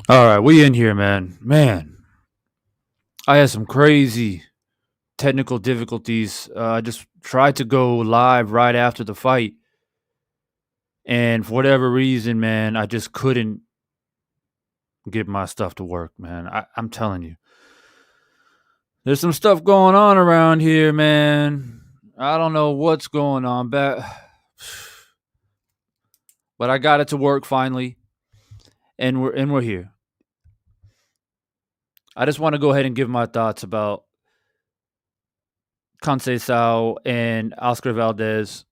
All right, we in here, man. Man, I had some crazy technical difficulties. I just tried to go live right after the fight, and for whatever reason, man, I just couldn't get my stuff to work, man. I'm telling you, there's some stuff going on around here, man. I don't know what's going on, but I got it to work finally, and we're here. I just want to go ahead and give my thoughts about Conceicao and Oscar Valdez.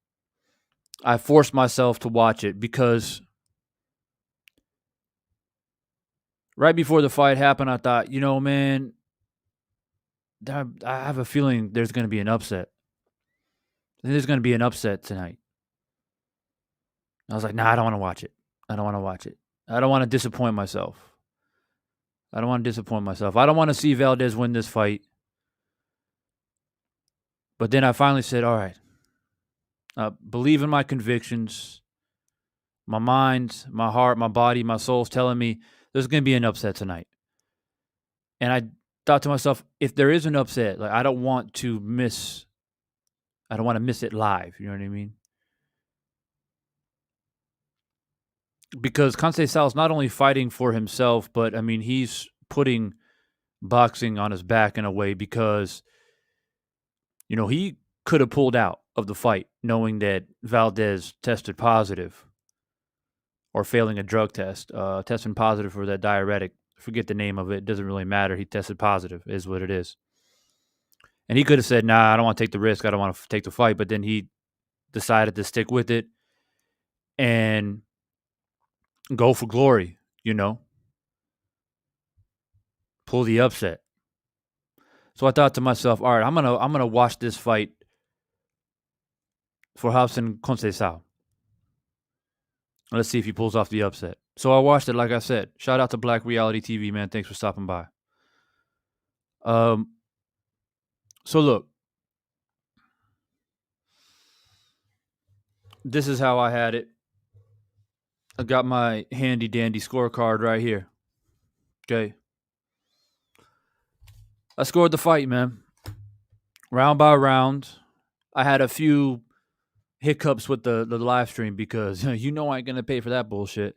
I forced myself to watch it because right before the fight happened, I thought, man, I have a feeling there's going to be an upset. There's going to be an upset tonight. I was like, nah, I don't want to watch it. I don't want to watch it. I don't want to disappoint myself. I don't want to disappoint myself. I don't want to see Valdez win this fight. But then I finally said, all right, believe in my convictions. My mind, my heart, my body, my soul's telling me there's going to be an upset tonight. And I thought to myself, if there is an upset, like I don't want to miss it live. You know what I mean? Because Conceicao is not only fighting for himself, but I mean he's putting boxing on his back in a way because he could have pulled out of the fight knowing that Valdez tested positive or failing a drug test, testing positive for that diuretic. Forget the name of it. It doesn't really matter. He tested positive, is what it is. And he could have said, nah, I don't want to take the risk. I don't want to take the fight. But then he decided to stick with it and go for glory, pull the upset. So I thought to myself, all right, I'm gonna watch this fight for Robson Conceicao. Let's see if he pulls off the upset. So I watched it, like I said. Shout out to Black Reality TV, man. Thanks for stopping by. So look, this is how I had it. I got my handy dandy scorecard right here. Okay. I scored the fight, man. Round by round. I had a few hiccups with the live stream because I ain't going to pay for that bullshit.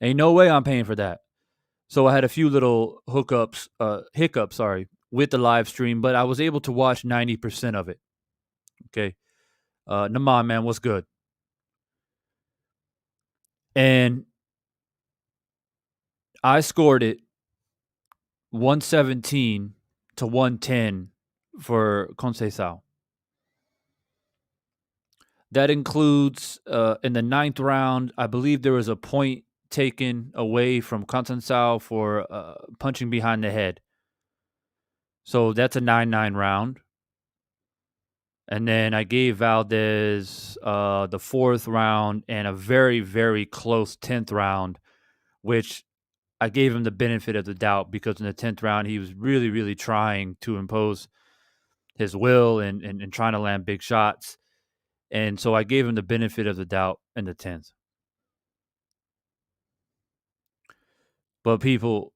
Ain't no way I'm paying for that. So I had a few little hiccups, with the live stream, but I was able to watch 90% of it. Okay. Naman, man, what's good? And I scored it 117 to 110 for Conceicao. That includes in the 9th round, I believe there was a point taken away from Conceicao for punching behind the head. So that's a 9-9 round. And then I gave Valdez the 4th round and a very, very close 10th round, which I gave him the benefit of the doubt because in the 10th round, he was really, really trying to impose his will and trying to land big shots. And so I gave him the benefit of the doubt in the 10th. But people,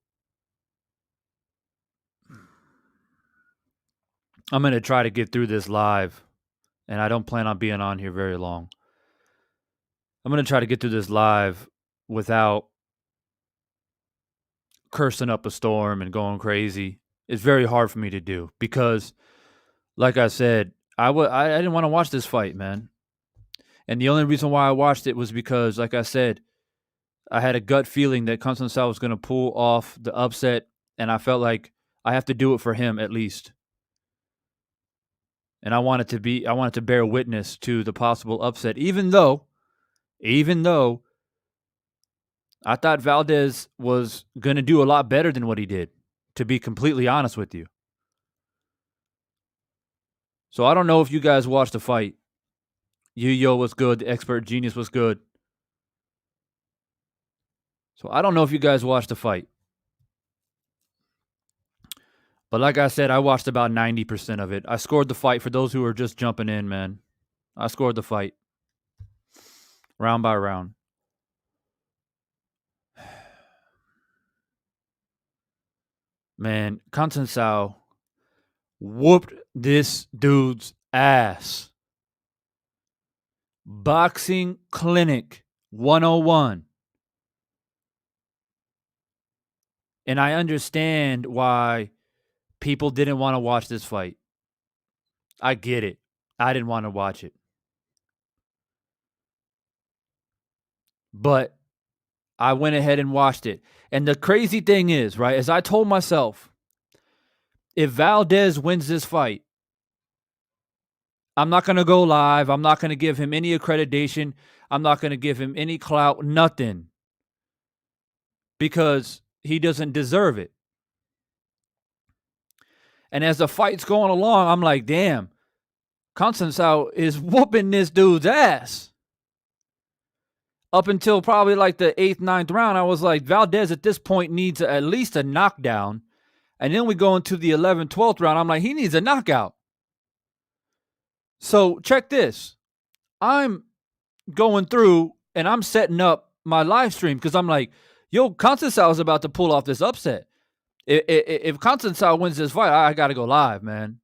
I'm going to try to get through this live, and I don't plan on being on here very long. I'm going to try to get through this live without cursing up a storm and going crazy. It's very hard for me to do because, like I said, I didn't want to watch this fight, man. And the only reason why I watched it was because, like I said, I had a gut feeling that Conceicao was going to pull off the upset, and I felt like I have to do it for him at least. And I wanted to bear witness to the possible upset, even though I thought Valdez was going to do a lot better than what he did, to be completely honest with you. So I don't know if you guys watched the fight. Yo was good. The Expert Genius was good. So I don't know if you guys watched the fight. But like I said, I watched about 90% of it. I scored the fight for those who are just jumping in, man. I scored the fight. Round by round. Man, Conceicao whooped this dude's ass. Boxing Clinic 101. And I understand why people didn't want to watch this fight. I get it. I didn't want to watch it. But I went ahead and watched it. And the crazy thing is, right, as I told myself, if Valdez wins this fight, I'm not going to go live. I'm not going to give him any accreditation. I'm not going to give him any clout, nothing. Because he doesn't deserve it. And as the fight's going along, I'm like, damn, Conceicao is whooping this dude's ass. Up until probably like the 8th, 9th round, I was like, Valdez at this point needs at least a knockdown. And then we go into the 11th, 12th round. I'm like, he needs a knockout. So check this. I'm going through and I'm setting up my live stream because I'm like, yo, Conceicao is about to pull off this upset. If Conceicao wins this fight, I got to go live, man.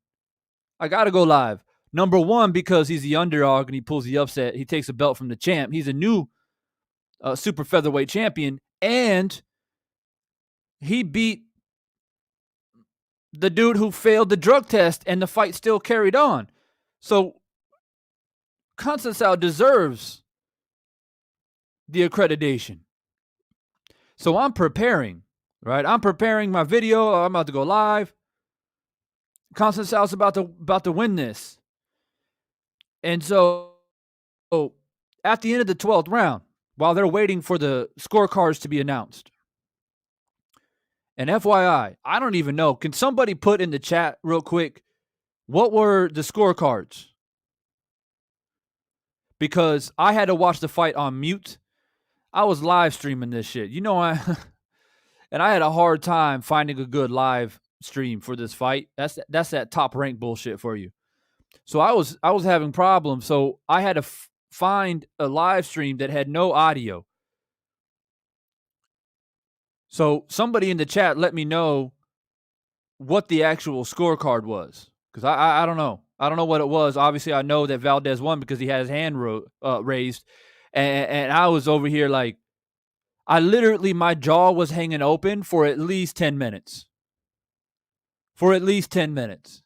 I got to go live. Number one, because he's the underdog and he pulls the upset. He takes a belt from the champ. He's a new super featherweight champion. And he beat the dude who failed the drug test and the fight still carried on. So Conceicao deserves the accreditation. So I'm preparing, right? I'm preparing my video. I'm about to go live. Conceicao's about to win this. And so at the end of the 12th round, while they're waiting for the scorecards to be announced, and FYI, I don't even know. Can somebody put in the chat real quick, what were the scorecards? Because I had to watch the fight on mute. I was live streaming this shit. You know, and I had a hard time finding a good live stream for this fight. That's that top rank bullshit for you. So I was having problems. So I had to find a live stream that had no audio. So somebody in the chat let me know what the actual scorecard was, because I don't know. I don't know what it was. Obviously, I know that Valdez won because he had his hand raised, and I was over here like, I literally, my jaw was hanging open for at least 10 minutes. For at least 10 minutes.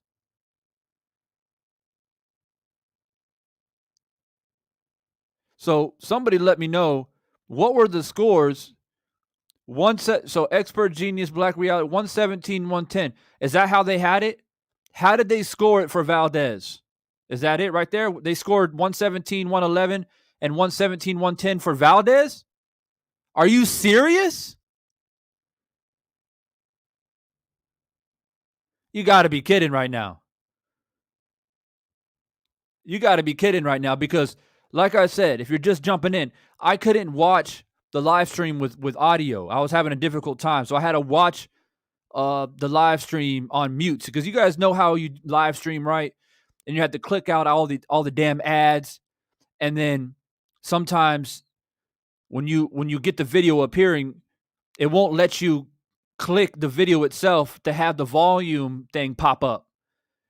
So somebody let me know, what were the scores. So Expert Genius Black Reality 117, 110. Is that how they had it? How did they score it for Valdez? Is that it right there? They scored 117, 111, and 117, 110 for Valdez? Are you serious? You got to be kidding right now. You got to be kidding right now, because like I said, if you're just jumping in, I couldn't watch the live stream with audio. I was having a difficult time. So I had to watch the live stream on mute, because you guys know how you live stream, right? And you have to click out all the damn ads. And then sometimes when you get the video appearing, it won't let you click the video itself to have the volume thing pop up.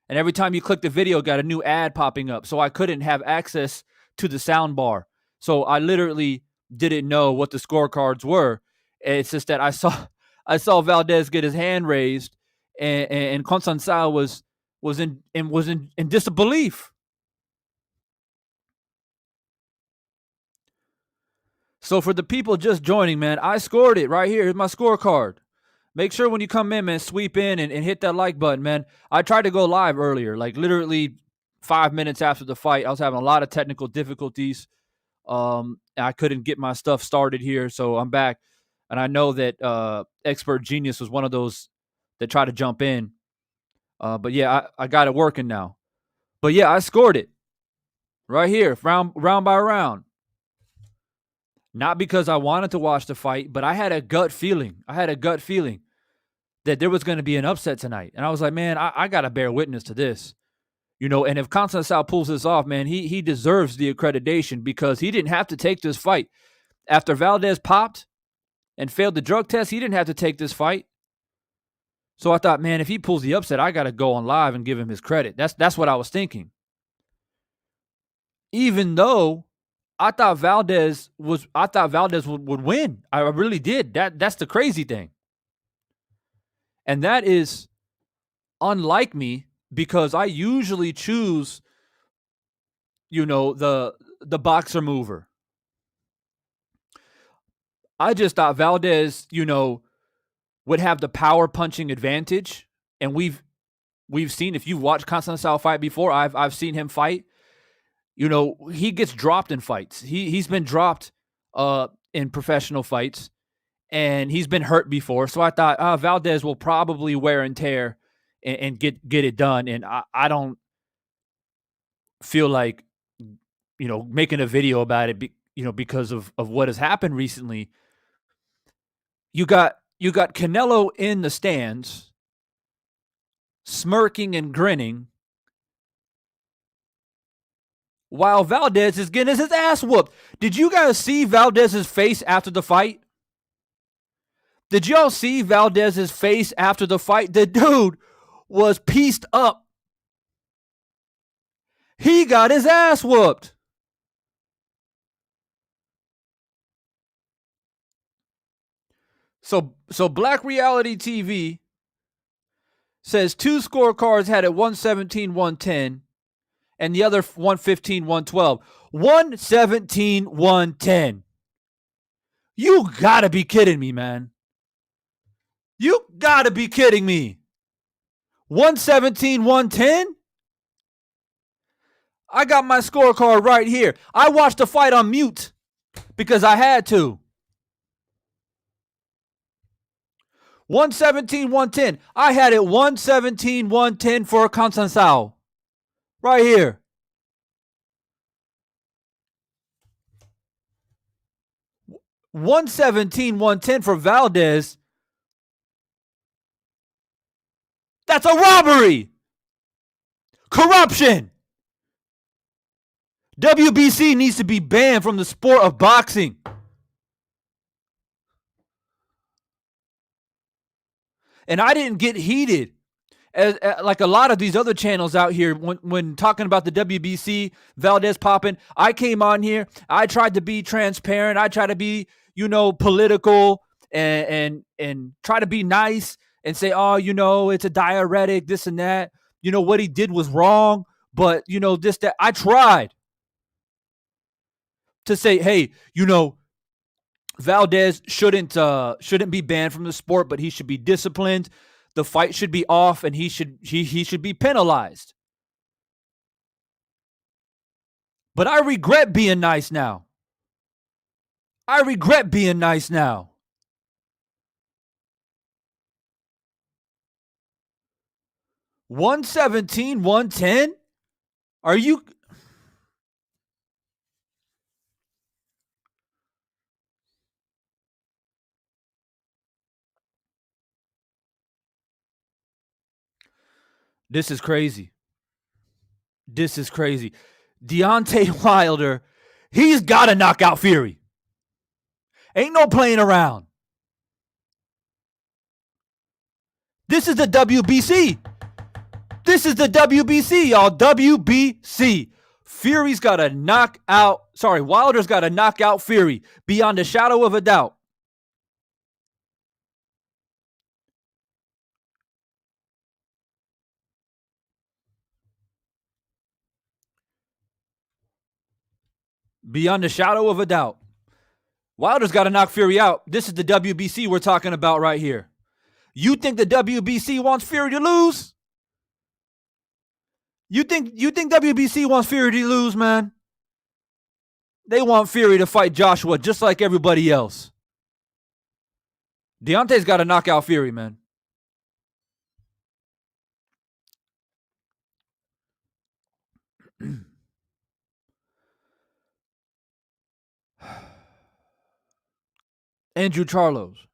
And every time you click the video, got a new ad popping up. So I couldn't have access to the sound bar. So I literally didn't know what the scorecards were. It's just that I saw Valdez get his hand raised, and Conceicao was in disbelief. So for the people just joining, man, I scored it right here. Here's my scorecard. Make sure when you come in, man, sweep in and hit that like button, man. I tried to go live earlier, like literally 5 minutes after the fight. I was having a lot of technical difficulties. I couldn't get my stuff started here, so I'm back. And I know that Expert Genius was one of those that tried to jump in. But yeah, I got it working now. But yeah, I scored it right here, round by round. Not because I wanted to watch the fight, but I had a gut feeling. That there was going to be an upset tonight. And I was like, man, I got to bear witness to this. You know, and if Conceicao pulls this off, man, he deserves the accreditation, because he didn't have to take this fight. After Valdez popped and failed the drug test, he didn't have to take this fight. So I thought, man, if he pulls the upset, I got to go on live and give him his credit. That's what I was thinking. Even though I thought Valdez would win. I really did. That's the crazy thing. And that is unlike me because I usually choose, the boxer mover. I just thought Valdez, would have the power punching advantage. And we've seen, if you've watched Conceicao fight before, I've seen him fight. He gets dropped in fights. He's been dropped in professional fights, and he's been hurt before. So I thought Valdez will probably wear and tear and get it done. And I don't feel like making a video about it, because of what has happened recently. You got Canelo in the stands, smirking and grinning, while Valdez is getting his ass whooped. Did you guys see Valdez's face after the fight? Did y'all see Valdez's face after the fight? The dude was pieced up. He got his ass whooped. So Black Reality TV says 2 scorecards had it 117, 110, and the other 115, 112. 117, 110. You gotta be kidding me, man. You gotta be kidding me. 117, 110? I got my scorecard right here. I watched the fight on mute because I had to. 117, 110. I had it 117, 110 for Conceicao. Right here. 117, 110 for Valdez. That's a robbery. Corruption. WBC needs to be banned from the sport of boxing. And I didn't get heated like a lot of these other channels out here when talking about the WBC, Valdez popping. I came on here. I tried to be transparent. I tried to be, political and try to be nice and say, it's a diuretic, this and that. What he did was wrong, but this, that. I tried to say, hey, Valdez shouldn't be banned from the sport, but he should be disciplined. The fight should be off, and he should be penalized. But I regret being nice now. 117, 110? Are you? This is crazy. Deontay Wilder, he's got to knock out Fury. Ain't no playing around. This is the WBC. Y'all. WBC. Fury's got to knock out. Wilder's got to knock out Fury beyond a shadow of a doubt. Beyond a shadow of a doubt. Wilder's got to knock Fury out. This is the WBC we're talking about right here. You think the WBC wants Fury to lose? You think WBC wants Fury to lose, man? They want Fury to fight Joshua just like everybody else. Deontay's got to knock out Fury, man. Andrew Charles,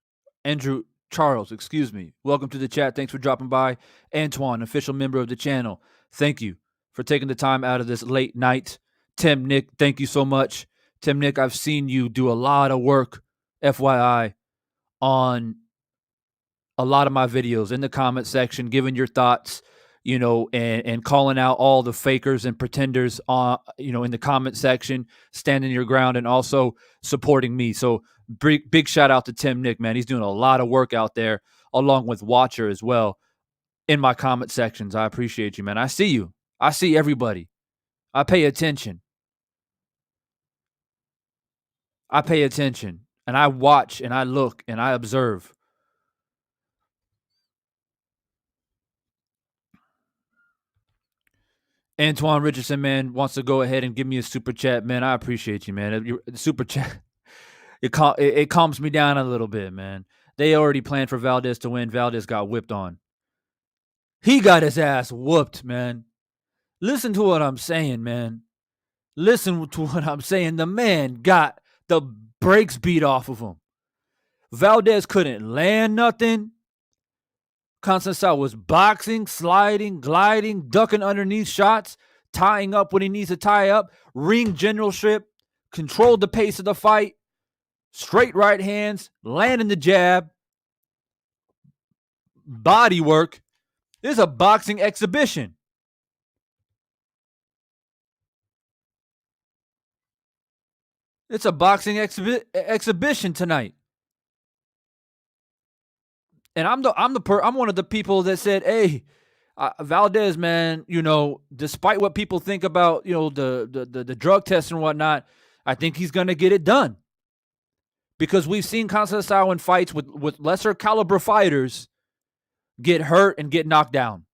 excuse me. Welcome to the chat. Thanks for dropping by. Antoine, official member of the channel. Thank you for taking the time out of this late night. Tim Nick, thank you so much. Tim Nick, I've seen you do a lot of work, FYI, on a lot of my videos in the comment section, giving your thoughts, and calling out all the fakers and pretenders in the comment section, standing your ground, and also supporting me. So big shout out to Tim Nick, man. He's doing a lot of work out there, along with Watcher as well, in my comment sections. I appreciate you, man. I see you. I see everybody. I pay attention. And I watch and I look and I observe. Antoine Richardson, man, wants to go ahead and give me a super chat, man. I appreciate you, man. The super chat, it calms me down a little bit, man. They already planned for Valdez to win. Valdez got whipped on. He got his ass whooped, man. Listen to what I'm saying, man. Listen to what I'm saying. The man got the brakes beat off of him. Valdez couldn't land nothing. Conceicao was boxing, sliding, gliding, ducking underneath shots, tying up when he needs to tie up, ring generalship, controlled the pace of the fight, straight right hands, landing the jab, body work. This is a boxing exhibition. It's a boxing exhibition tonight. And I'm one of the people that said, "Hey, Valdez, man, despite what people think about, the drug test and whatnot, I think he's going to get it done." Because we've seen Conceicao in fights with lesser caliber fighters get hurt and get knocked down.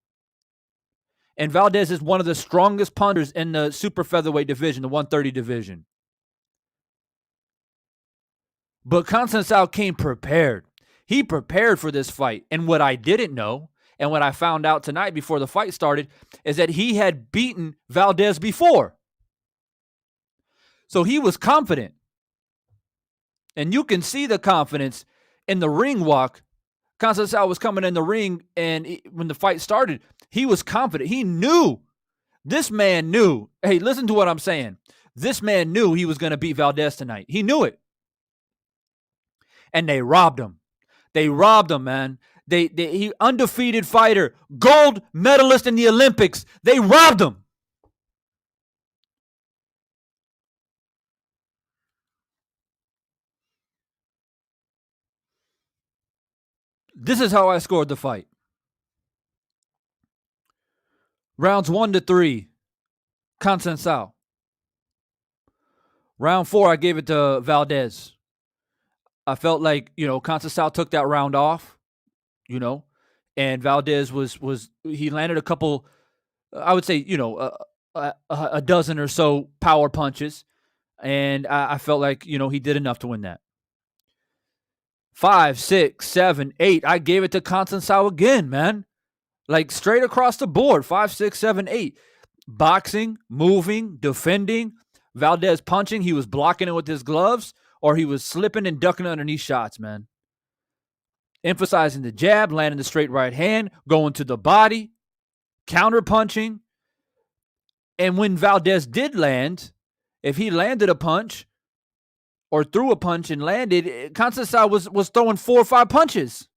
And Valdez is one of the strongest punchers in the super featherweight division, the 130 division. But Conceicao came prepared. He prepared for this fight. And what I didn't know, and what I found out tonight before the fight started, is that he had beaten Valdez before. So he was confident. And you can see the confidence in the ring walk. Conceicao was coming in the ring, and when the fight started, he was confident. He knew. This man knew. Hey, listen to what I'm saying. This man knew he was going to beat Valdez tonight. He knew it. And they robbed him. They robbed him, man. He undefeated fighter, gold medalist in the Olympics. They robbed him. This is how I scored the fight. Rounds 1 to 3, Conceicao. Round 4, I gave it to Valdez. I felt like, Conceicao took that round off, and Valdez he landed a couple, I would say, a dozen or so power punches, and I felt like, he did enough to win that. 5, 6, 7, 8, I gave it to Conceicao again, man. Like straight across the board, 5, 6, 7, 8. Boxing, moving, defending. Valdez punching, he was blocking it with his gloves, or he was slipping and ducking underneath shots, man. Emphasizing the jab, landing the straight right hand, going to the body, counter punching. And when Valdez did land, if he landed a punch or threw a punch and landed, Conceicao was throwing 4 or 5 punches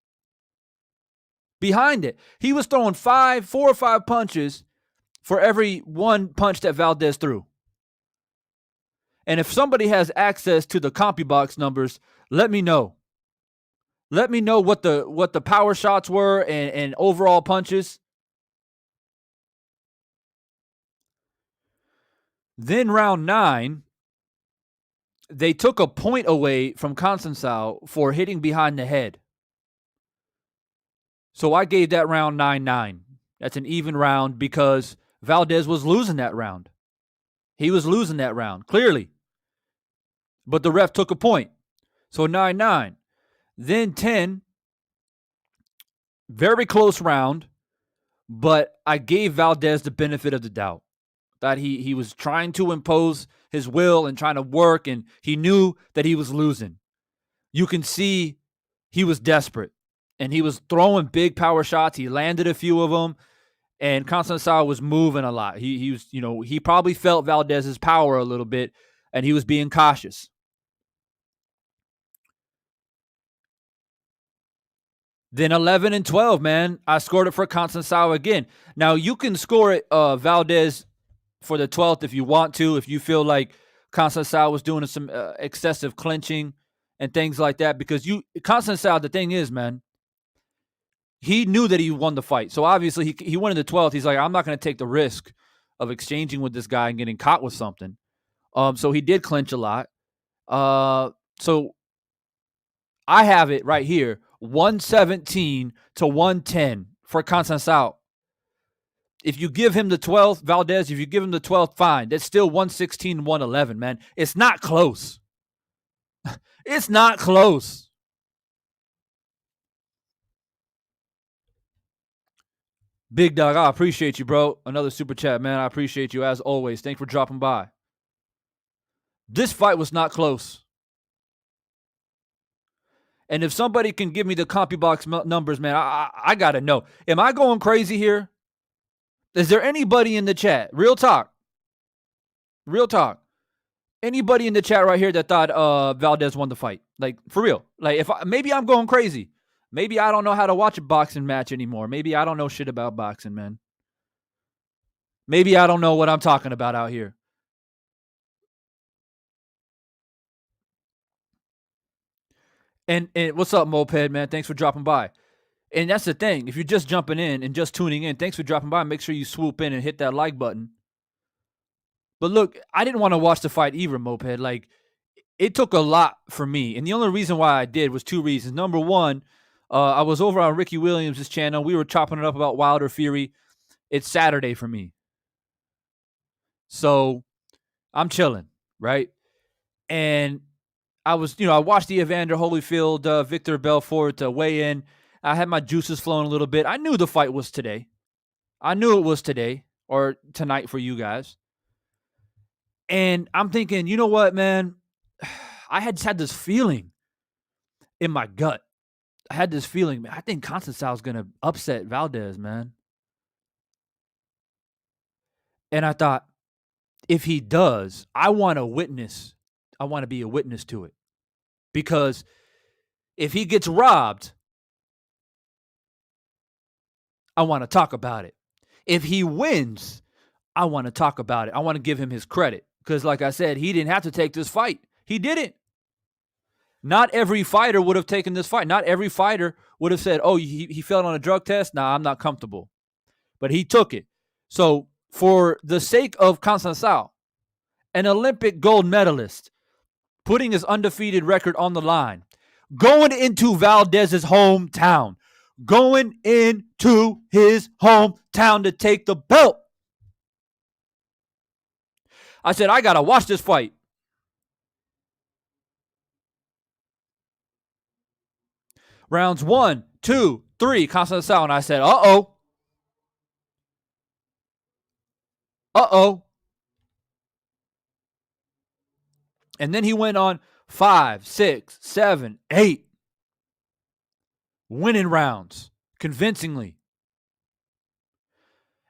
behind it. He was throwing 4 or 5 punches for every one punch that Valdez threw. And if somebody has access to the CompuBox numbers, let me know. Let me know what the power shots were and overall punches. Then round 9, they took a point away from Conceicao for hitting behind the head. So I gave that round 9-9. That's an even round because Valdez was losing that round. He was losing that round, clearly. But the ref took a point. So 9-9. Then 10, very close round, but I gave Valdez the benefit of the doubt. That he was trying to impose his will and trying to work, and he knew that he was losing. You can see he was desperate, and he was throwing big power shots. He landed a few of them, and Conceicao was moving a lot. He was, he probably felt Valdez's power a little bit, and he was being cautious. Then 11 and 12, man. I scored it for Conceicao again. Now, you can score it, Valdez, for the 12th if you want to, if you feel like Conceicao was doing some excessive clinching and things like that. Because Conceicao, the thing is, man, he knew that he won the fight. So obviously he won in the 12th. He's like, I'm not going to take the risk of exchanging with this guy and getting caught with something. So he did clinch a lot. So I have it right here, 117 to 110 for Conceicao. If you give him the 12th, Valdez, if you give him the 12th, fine. That's still 116 111, man. It's not close. It's not close. Big Dog, I appreciate you, bro. Another super chat, man. I appreciate you as always. Thanks for dropping by. This fight was not close. And if somebody can give me the CompuBox numbers, man, I got to know. Am I going crazy here? Is there anybody in the chat? Real talk. Real talk. Anybody in the chat right here that thought Valdez won the fight? Like, for real. Like, maybe I'm going crazy. Maybe I don't know how to watch a boxing match anymore. Maybe I don't know shit about boxing, man. Maybe I don't know what I'm talking about out here. And what's up, Moped, man? Thanks for dropping by. And that's the thing. If you're just jumping in and just tuning in, thanks for dropping by. Make sure you swoop in and hit that like button. But look, I didn't want to watch the fight either, Moped. Like, it took a lot for me. And the only reason why I did was two reasons. Number one, I was over on Ricky Williams' channel. We were chopping it up about Wilder Fury. It's Saturday for me. So I'm chilling, right? And I watched the Evander Holyfield, Victor Belfort weigh in. I had my juices flowing a little bit. I knew the fight was today. I knew it was today or tonight for you guys. And I'm thinking, you know what, man? I had this feeling in my gut. I had this feeling, man. I think Constantino's going to upset Valdez, man. And I thought, if he does, I want to witness. I want to be a witness to it. Because if he gets robbed, I want to talk about it. If he wins, I want to talk about it. I want to give him his credit. Because like I said, he didn't have to take this fight. He didn't. Not every fighter would have taken this fight. Not every fighter would have said, oh, he failed on a drug test? Nah, I'm not comfortable. But he took it. So for the sake of Conceicao, an Olympic gold medalist, putting his undefeated record on the line, going into Valdez's hometown, going into his hometown to take the belt. I said, I got to watch this fight. Rounds 1, 2, 3, Conceicao. And I said, uh-oh. Uh-oh. And then he went on 5, 6, 7, 8 winning rounds convincingly.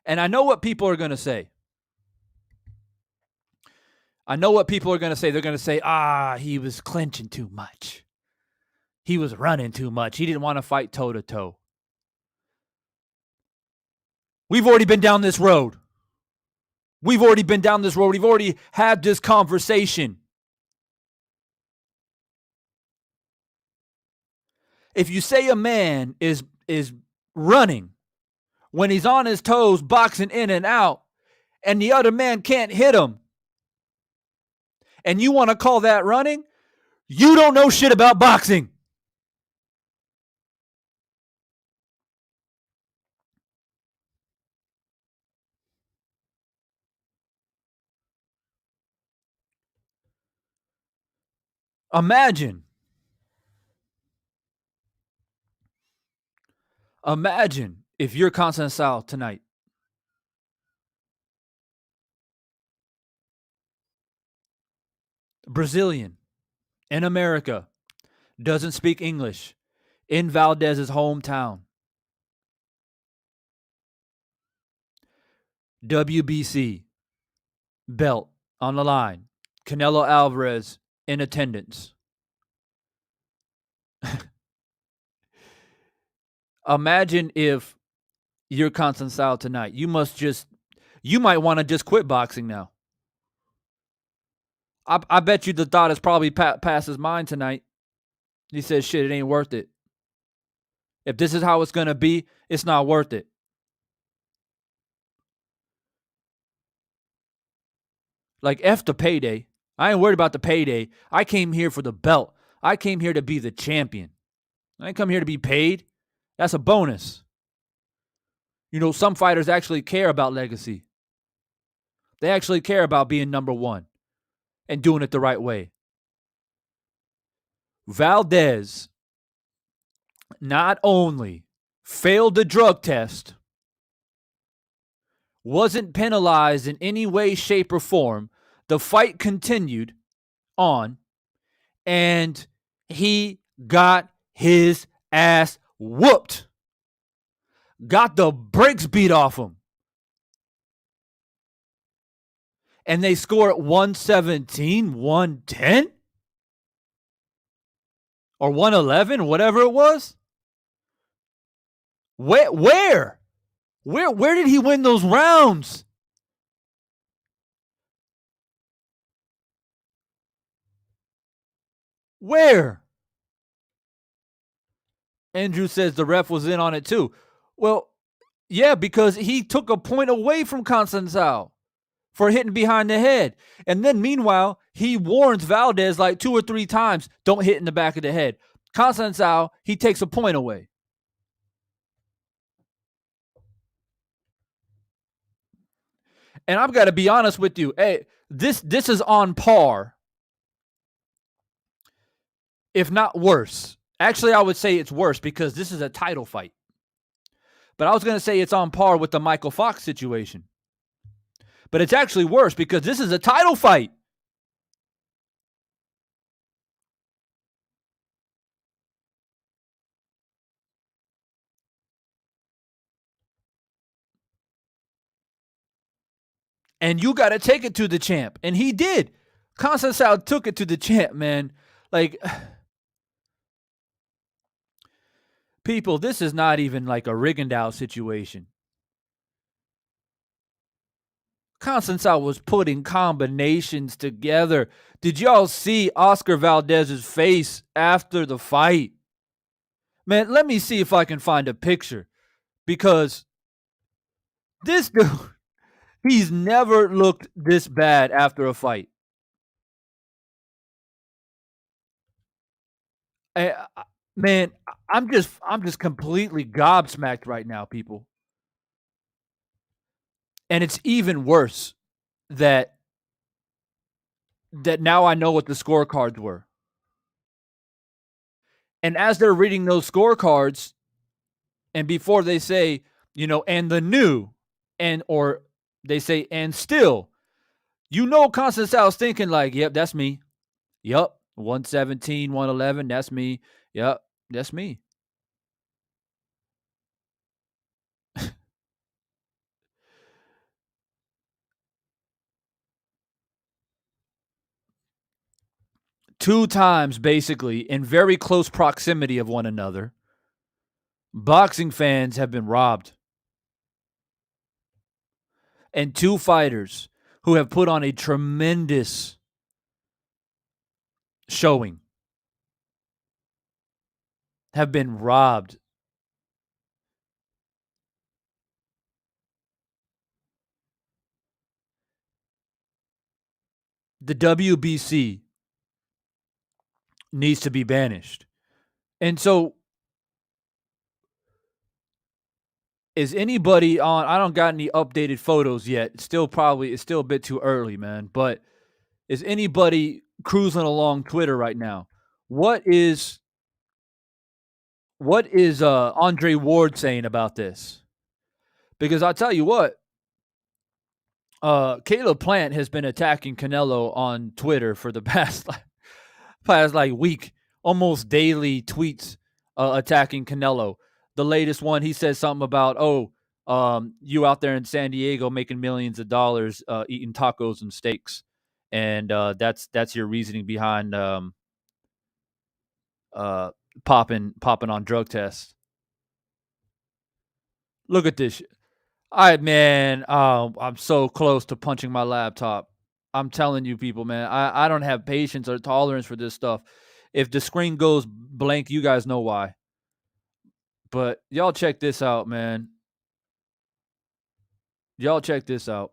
And I know what people are going to say. They're going to say, he was clinching too much. He was running too much. He didn't want to fight toe-to-toe. We've already been down this road. We've already had this conversation. If you say a man is running when he's on his toes, boxing in and out, and the other man can't hit him, and you want to call that running, you don't know shit about boxing. Imagine if you're Conceicao tonight. Brazilian, in America, doesn't speak English, in Valdez's hometown. WBC, belt on the line. Canelo Alvarez in attendance. Imagine if you're Conceicao tonight. You might want to just quit boxing now. I bet you the thought has probably passed his mind tonight. He says, shit, it ain't worth it. If this is how it's going to be, it's not worth it. Like, F the payday. I ain't worried about the payday. I came here for the belt. I came here to be the champion. I didn't come here to be paid. That's a bonus. You know, some fighters actually care about legacy. They actually care about being number one and doing it the right way. Valdez not only failed the drug test, wasn't penalized in any way, shape, or form. The fight continued on, and he got his ass whooped. Got the brakes beat off him. And they score at 117, 110? Or 111, whatever it was? Where? Where did he win those rounds? Where? Andrew says the ref was in on it too. Well, yeah, because he took a point away from Conceicao for hitting behind the head. And then meanwhile, he warns Valdez like 2 or 3 times, don't hit in the back of the head. Conceicao, he takes a point away. And I've got to be honest with you. Hey, this is on par, if not worse. Actually, I would say it's worse because this is a title fight. But I was going to say it's on par with the Michael Fox situation. But it's actually worse because this is a title fight. And you got to take it to the champ. And he did. Conceicao took it to the champ, man. Like, people, this is not even like a Rigondeaux situation. Conceicao was putting combinations together. Did y'all see Oscar Valdez's face after the fight? Man, let me see if I can find a picture. Because this dude, he's never looked this bad after a fight. Man, I'm just completely gobsmacked right now, people. And it's even worse that now I know what the scorecards were. And as they're reading those scorecards, and before they say, you know, and the new, and or they say and still, you know, Constaicao's thinking like, yep, that's me. Yep, 117, 111, that's me. Yep, that's me. Two times, basically, in very close proximity of one another, boxing fans have been robbed. And two fighters who have put on a tremendous showing have been robbed. The WBC needs to be banished. And so, is anybody on? I don't got any updated photos yet. It's still a bit too early, man. But is anybody cruising along Twitter right now? What is Andre Ward saying about this? Because I'll tell you what, Caleb Plant has been attacking Canelo on Twitter for the past like week, almost daily tweets attacking Canelo. The latest one, he says something about, you out there in San Diego making millions of dollars eating tacos and steaks, and that's your reasoning behind popping on drug tests. Look at this. Man, I'm so close to punching my laptop. I'm telling you, people, man, I don't have patience or tolerance for this stuff. If the screen goes blank, you guys know why. But y'all check this out, man. Y'all check this out.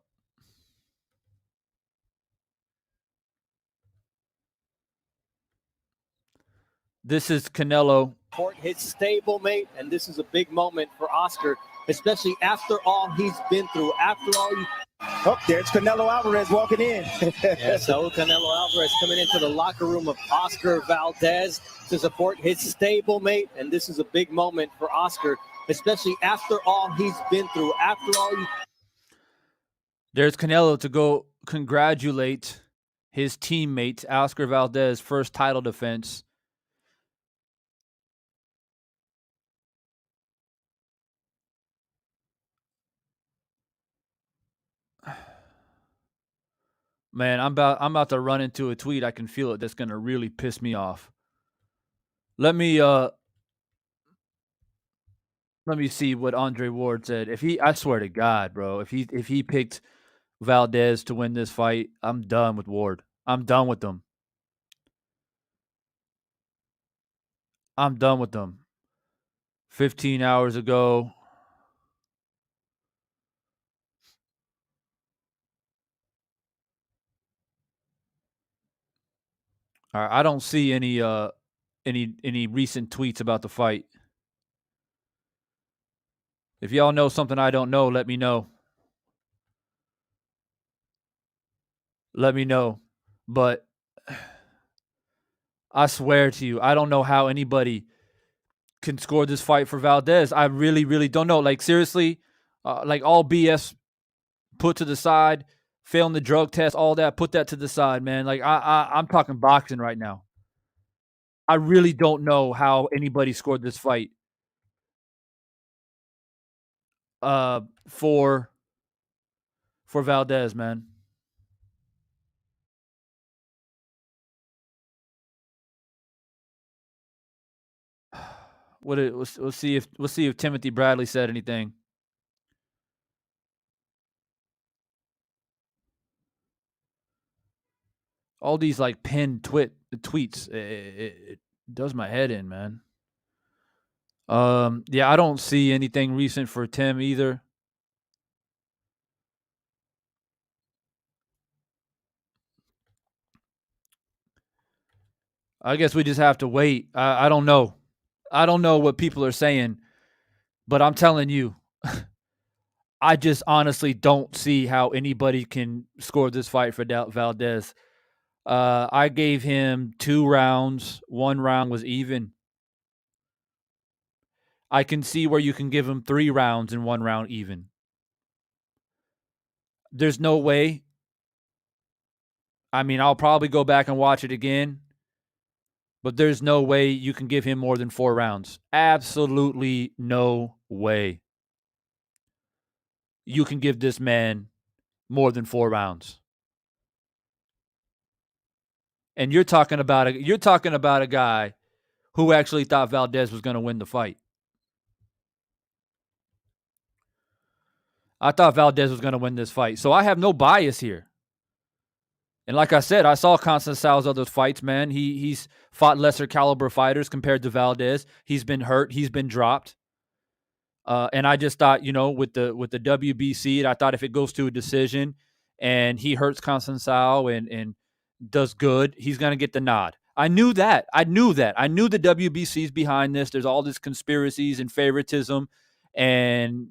This is Canelo. His stablemate, and this is a big moment for Oscar, especially after all he's been through. After all, oh, there's Canelo Alvarez walking in. So Canelo Alvarez coming into the locker room of Oscar Valdez to support his stablemate, and this is a big moment for Oscar, especially after all he's been through. After all, there's Canelo to go congratulate his teammate Oscar Valdez, first title defense. Man, I'm about to run into a tweet. I can feel it. That's gonna really piss me off. Let me see what Andre Ward said. I swear to God, bro, if he picked Valdez to win this fight, I'm done with Ward. I'm done with them. I'm done with them. 15 hours ago. All right, I don't see any recent tweets about the fight. If y'all know something I don't know, let me know. Let me know. But I swear to you, I don't know how anybody can score this fight for Valdez. I really, really don't know. Like, seriously, like all BS put to the side, failing the drug test, all that, put that to the side, man. Like, I'm talking boxing right now. I really don't know how anybody scored this fight for Valdez, man. We'll see if Timothy Bradley said anything. All these like pinned tweets, it does my head in, man. Yeah, I don't see anything recent for Tim either. I guess we just have to wait. I don't know. I don't know what people are saying, but I'm telling you, I just honestly don't see how anybody can score this fight for Valdez. I gave him 2 rounds. 1 round was even. I can see where you can give him 3 rounds and 1 round even. There's no way. I mean, I'll probably go back and watch it again, but there's no way you can give him more than 4 rounds. Absolutely no way you can give this man more than 4 rounds. And you're talking about a guy who actually thought Valdez was going to win the fight. I thought Valdez was going to win this fight. So I have no bias here. And like I said, I saw Conceicao other fights, man. He's fought lesser caliber fighters compared to Valdez. He's been hurt. He's been dropped. And I just thought, with the WBC, I thought if it goes to a decision and he hurts Conceicao and does good, he's going to get the nod. I knew that. I knew the WBC's behind this. There's all these conspiracies and favoritism. And,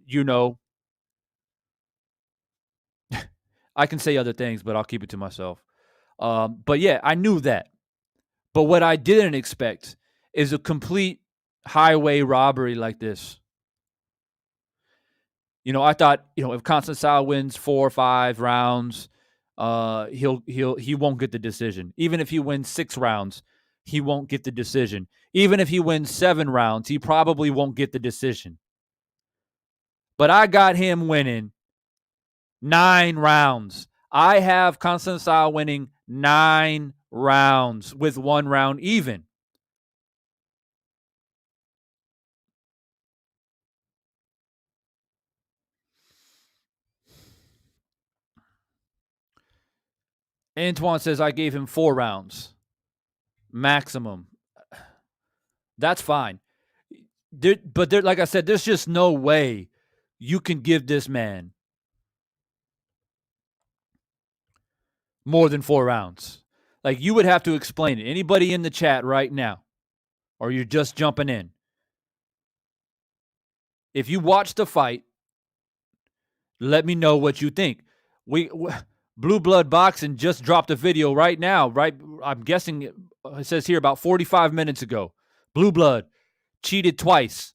I can say other things, but I'll keep it to myself. But yeah, I knew that. But what I didn't expect is a complete highway robbery like this. I thought, if Conceicao wins 4 or 5 rounds, he won't get the decision. Even if he wins 6 rounds, he won't get the decision. Even if he wins 7 rounds, he probably won't get the decision. But I got him winning 9 rounds. I have Conceicao winning 9 rounds with 1 round even. Antoine says I gave him 4 rounds maximum. That's fine. But like I said, there's just no way you can give this man more than 4 rounds. Like, you would have to explain it. Anybody in the chat right now, or you're just jumping in, if you watch the fight, let me know what you think. Blue Blood Boxing just dropped a video right now, right? I'm guessing it says here about 45 minutes ago. Blue Blood cheated twice.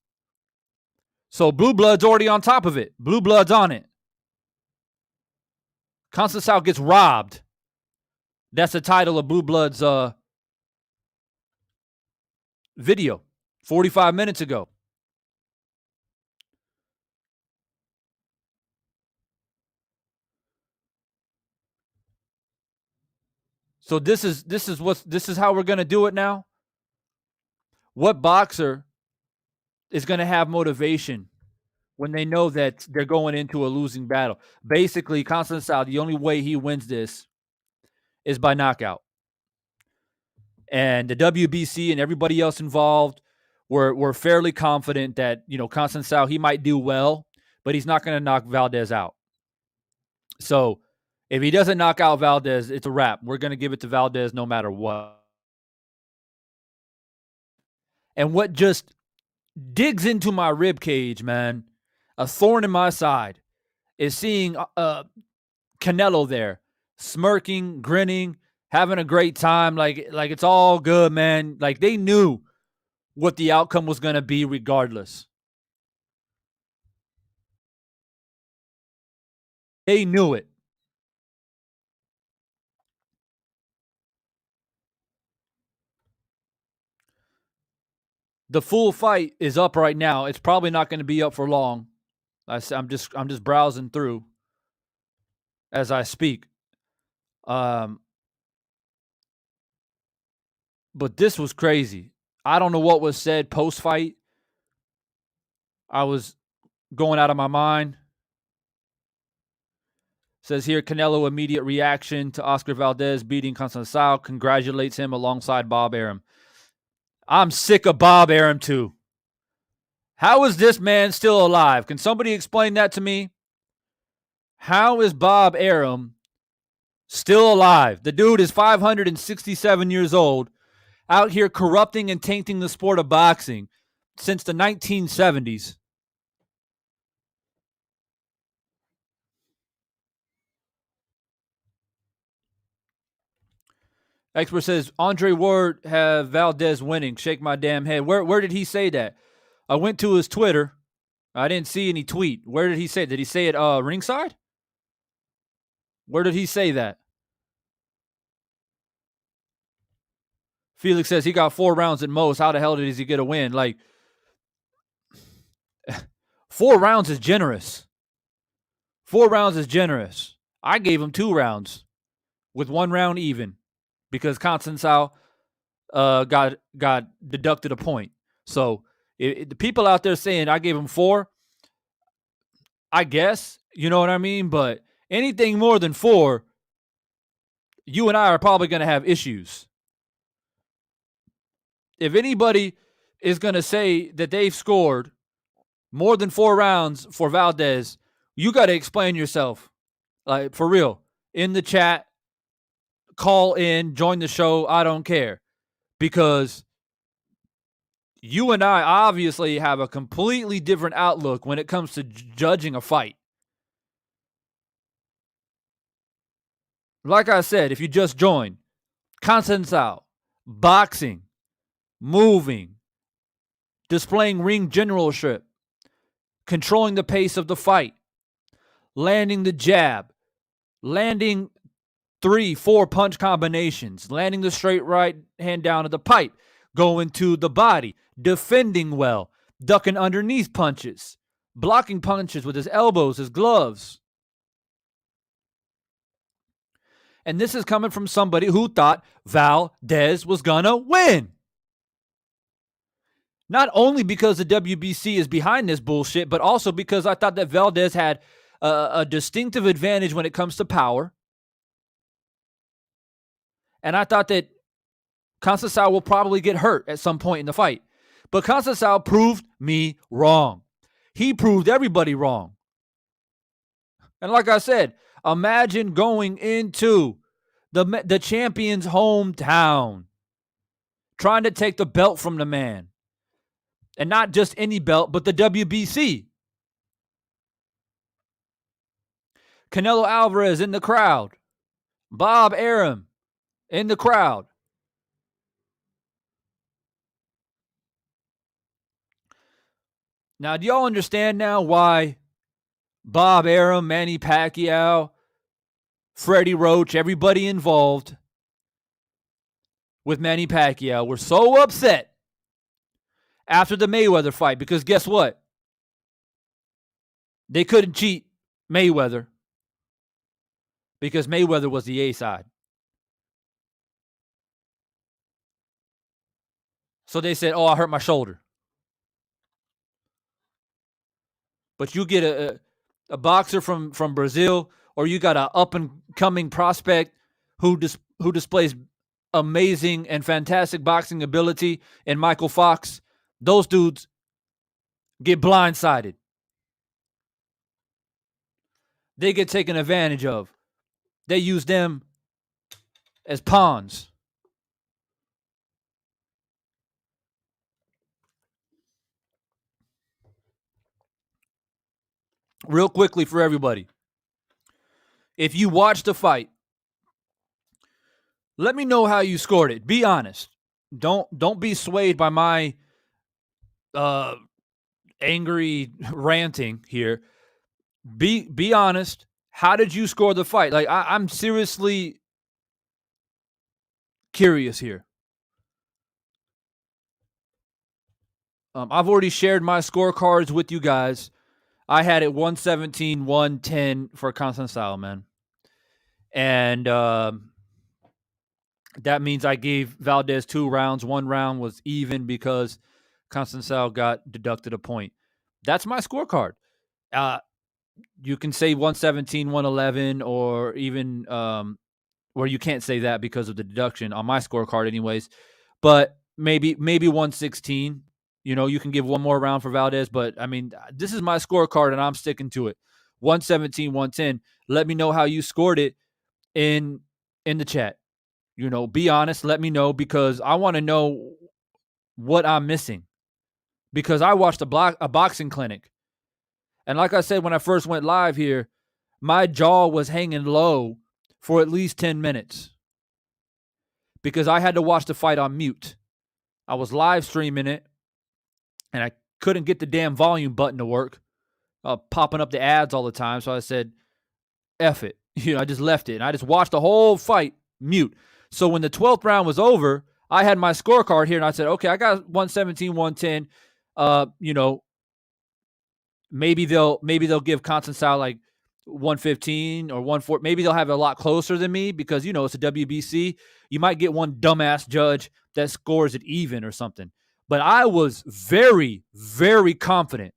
So Blue Blood's already on top of it. Blue Blood's on it. Conceicao gets robbed. That's the title of Blue Blood's video 45 minutes ago. So this is how we're gonna do it now. What boxer is gonna have motivation when they know that they're going into a losing battle? Basically, Conceicao, the only way he wins this is by knockout. And the WBC and everybody else involved were fairly confident that, Conceicao, he might do well, but he's not going to knock Valdez out. So if he doesn't knock out Valdez, it's a wrap. We're going to give it to Valdez no matter what. And what just digs into my rib cage, man, a thorn in my side, is seeing Canelo there, smirking, grinning, having a great time, like it's all good, man. Like, they knew what the outcome was going to be regardless. They knew it. The full fight is up right now. It's probably not going to be up for long. I'm just browsing through as I speak. But this was crazy. I don't know what was said post-fight. I was going out of my mind. Says here, Canelo immediate reaction to Oscar Valdez beating Conceicao, congratulates him alongside Bob Arum. I'm sick of Bob Arum too. How is this man still alive? Can somebody explain that to me? How is Bob Arum still alive? The dude is 567 years old, out here corrupting and tainting the sport of boxing since the 1970s. Expert says, Andre Ward have Valdez winning. Shake my damn head. Where did he say that? I went to his Twitter. I didn't see any tweet. Where did he say it? Did he say it ringside? Where did he say that? Felix says he got 4 rounds at most. How the hell did he get a win? Like, 4 rounds is generous. 4 rounds is generous. I gave him 2 rounds with 1 round even because Conceicao got deducted a point. So the people out there saying I gave him 4, I guess, you know what I mean? But anything more than 4, you and I are probably going to have issues. If anybody is going to say that they've scored more than 4 rounds for Valdez, you got to explain yourself. Like, for real. In the chat, call in, join the show. I don't care. Because you and I obviously have a completely different outlook when it comes to judging a fight. Like I said, if you just joined, Conceicao, boxing, moving, displaying ring generalship, controlling the pace of the fight, landing the jab, landing 3-4 punch combinations, landing the straight right hand down to the pipe, going to the body, defending well, ducking underneath punches, blocking punches with his elbows, his gloves. And this is coming from somebody who thought Valdez was gonna win. Not only because the WBC is behind this bullshit, but also because I thought that Valdez had a distinctive advantage when it comes to power. And I thought that Conceicao will probably get hurt at some point in the fight. But Conceicao proved me wrong. He proved everybody wrong. And like I said, imagine going into the champion's hometown, trying to take the belt from the man. And not just any belt, but the WBC. Canelo Alvarez in the crowd. Bob Arum in the crowd. Now, do y'all understand now why Bob Arum, Manny Pacquiao, Freddie Roach, everybody involved with Manny Pacquiao were so upset after the Mayweather fight? Because guess what? They couldn't cheat Mayweather because Mayweather was the A side. So they said, oh, I hurt my shoulder. But you get a boxer from Brazil, or you got an up-and-coming prospect who displays amazing and fantastic boxing ability, and Michael Fox, those dudes get blindsided. They get taken advantage of. They use them as pawns. Real quickly for everybody, if you watched the fight, let me know how you scored it. Be honest. Don't be swayed by my angry ranting here. Be honest. How did you score the fight? Like I'm seriously curious here. I've already shared my scorecards with you guys. I had it 117, 110 for Conceicao, man. And that means I gave Valdez 2 rounds. 1 round was even because Conceicao got deducted a point. That's my scorecard. You can say 117, 111, or even where you can't say that because of the deduction on my scorecard anyways. But maybe 116. You know, you can give one more round for Valdez, but I mean, this is my scorecard and I'm sticking to it. 117, 110. Let me know how you scored it in the chat. You know, be honest, let me know, because I want to know what I'm missing. Because I watched a boxing clinic. And like I said when I first went live here, my jaw was hanging low for at least 10 minutes. Because I had to watch the fight on mute. I was live streaming it. And I couldn't get the damn volume button to work, popping up the ads all the time. So I said, F it. You know, I just left it. And I just watched the whole fight mute. So when the 12th round was over, I had my scorecard here. And I said, okay, I got 117, 110. You know, maybe they'll give Conceicao like 115 or 114. Maybe they'll have it a lot closer than me because, you know, it's a WBC. You might get one dumbass judge that scores it even or something. But I was very, very confident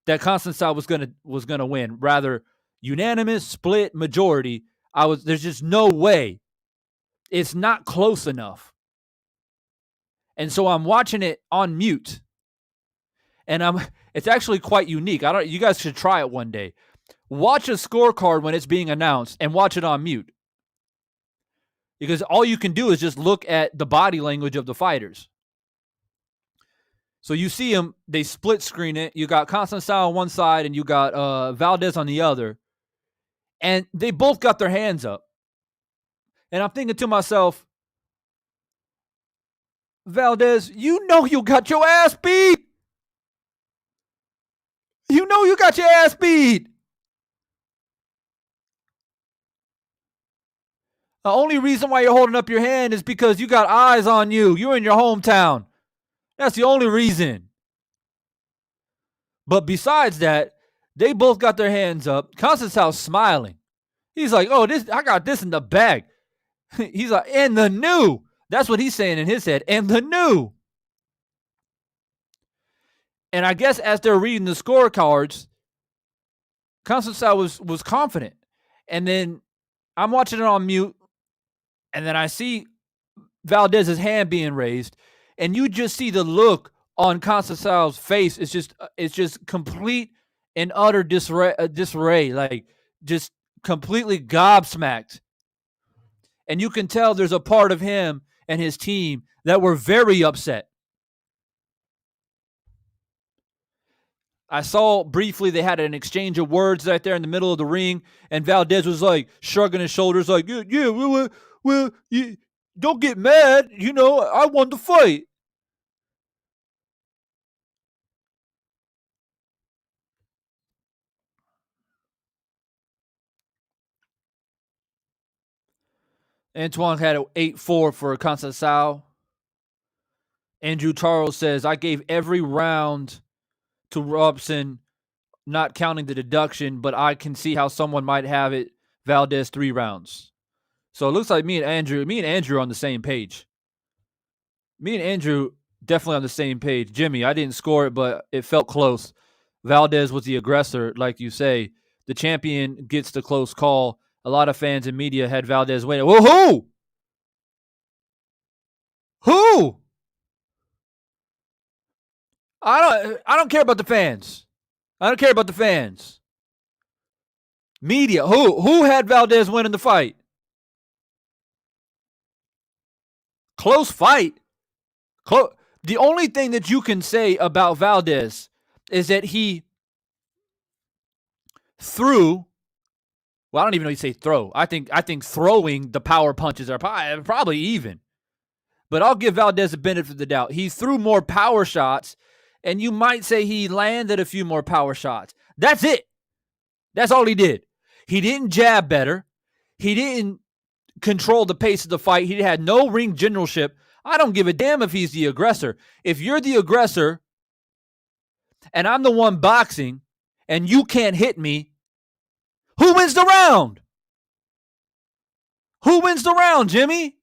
that Conceicao was gonna win. Rather unanimous, split, majority. There's just no way. It's not close enough. And so I'm watching it on mute. And it's actually quite unique. You guys should try it one day. Watch a scorecard when it's being announced and watch it on mute. Because all you can do is just look at the body language of the fighters. So you see them, they split screen it. You got Conceicao on one side and you got Valdez on the other. And they both got their hands up. And I'm thinking to myself, Valdez, you know you got your ass beat. You know you got your ass beat. The only reason why you're holding up your hand is because you got eyes on you. You're in your hometown. That's the only reason. But besides that, they both got their hands up. Conceicao smiling. He's like, oh, I got this in the bag. He's like, and the new. That's what he's saying in his head. And the new. And I guess as they're reading the scorecards, Conceicao was confident. And then I'm watching it on mute. And then I see Valdez's hand being raised, and you just see the look on Conceicao's face. It's just complete and utter disarray, like just completely gobsmacked. And you can tell there's a part of him and his team that were very upset. I saw briefly they had an exchange of words right there in the middle of the ring, and Valdez was like shrugging his shoulders, like, "Yeah, well, don't get mad. I won the fight." Antoine had an 8-4 for Conceicao. Andrew Charles says, "I gave every round to Robson, not counting the deduction, but I can see how someone might have it Valdez 3 rounds." So it looks like me and Andrew are on the same page. Me and Andrew definitely on the same page. Jimmy, I didn't score it, but it felt close. Valdez was the aggressor, like you say. The champion gets the close call. A lot of fans and media had Valdez winning. Well, who? Who? I don't care about the fans. I don't care about the fans. Media. Who had Valdez winning the fight? Close fight. The only thing that you can say about Valdez is that he threw. Well, I don't even know you say throw. I think throwing the power punches are probably even. But I'll give Valdez the benefit of the doubt. He threw more power shots, and you might say he landed a few more power shots. That's it. That's all he did. He didn't jab better. He didn't control the pace of the fight. He had no ring generalship. I don't give a damn if he's the aggressor. If you're the aggressor and I'm the one boxing and you can't hit me, who wins the round? Who wins the round, Jimmy?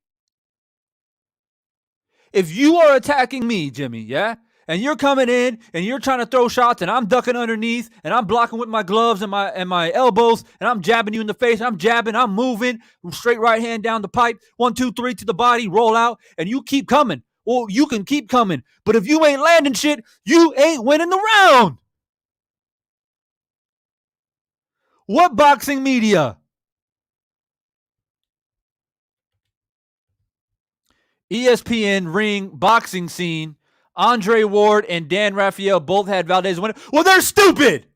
If you are attacking me, Jimmy, yeah, and you're coming in and you're trying to throw shots and I'm ducking underneath and I'm blocking with my gloves and my elbows and I'm jabbing you in the face, I'm jabbing, I'm moving, straight right hand down the pipe, 1, 2, 3 to the body, roll out, and you keep coming. Well, you can keep coming, but if you ain't landing shit, you ain't winning the round. What boxing media? ESPN, Ring, Boxing Scene, Andre Ward and Dan Rafael both had Valdez winning. Well, they're stupid.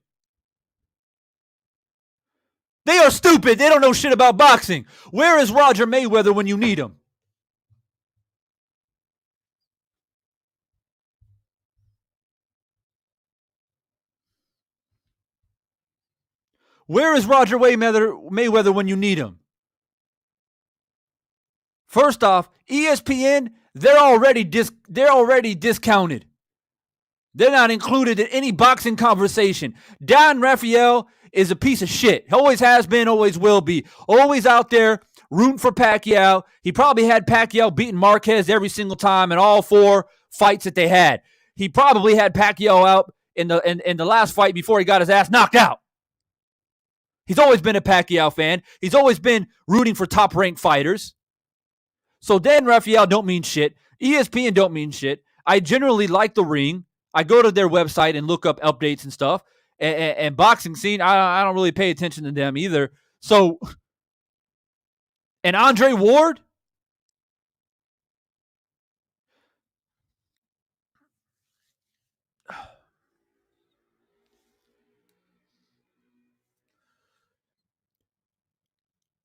They are stupid. They don't know shit about boxing. Where is Roger Mayweather when you need him? Where is Roger Mayweather when you need him? First off, ESPN, they're already discounted. They're not included in any boxing conversation. Dan Rafael is a piece of shit. Always has been, always will be. Always out there rooting for Pacquiao. He probably had Pacquiao beating Marquez every single time in all 4 fights that they had. He probably had Pacquiao out in the last fight before he got his ass knocked out. He's always been a Pacquiao fan. He's always been rooting for top-ranked fighters. So Dan Rafael don't mean shit. ESPN don't mean shit. I generally like the Ring. I go to their website and look up updates and stuff. And Boxing Scene, I don't really pay attention to them either. So, and Andre Ward?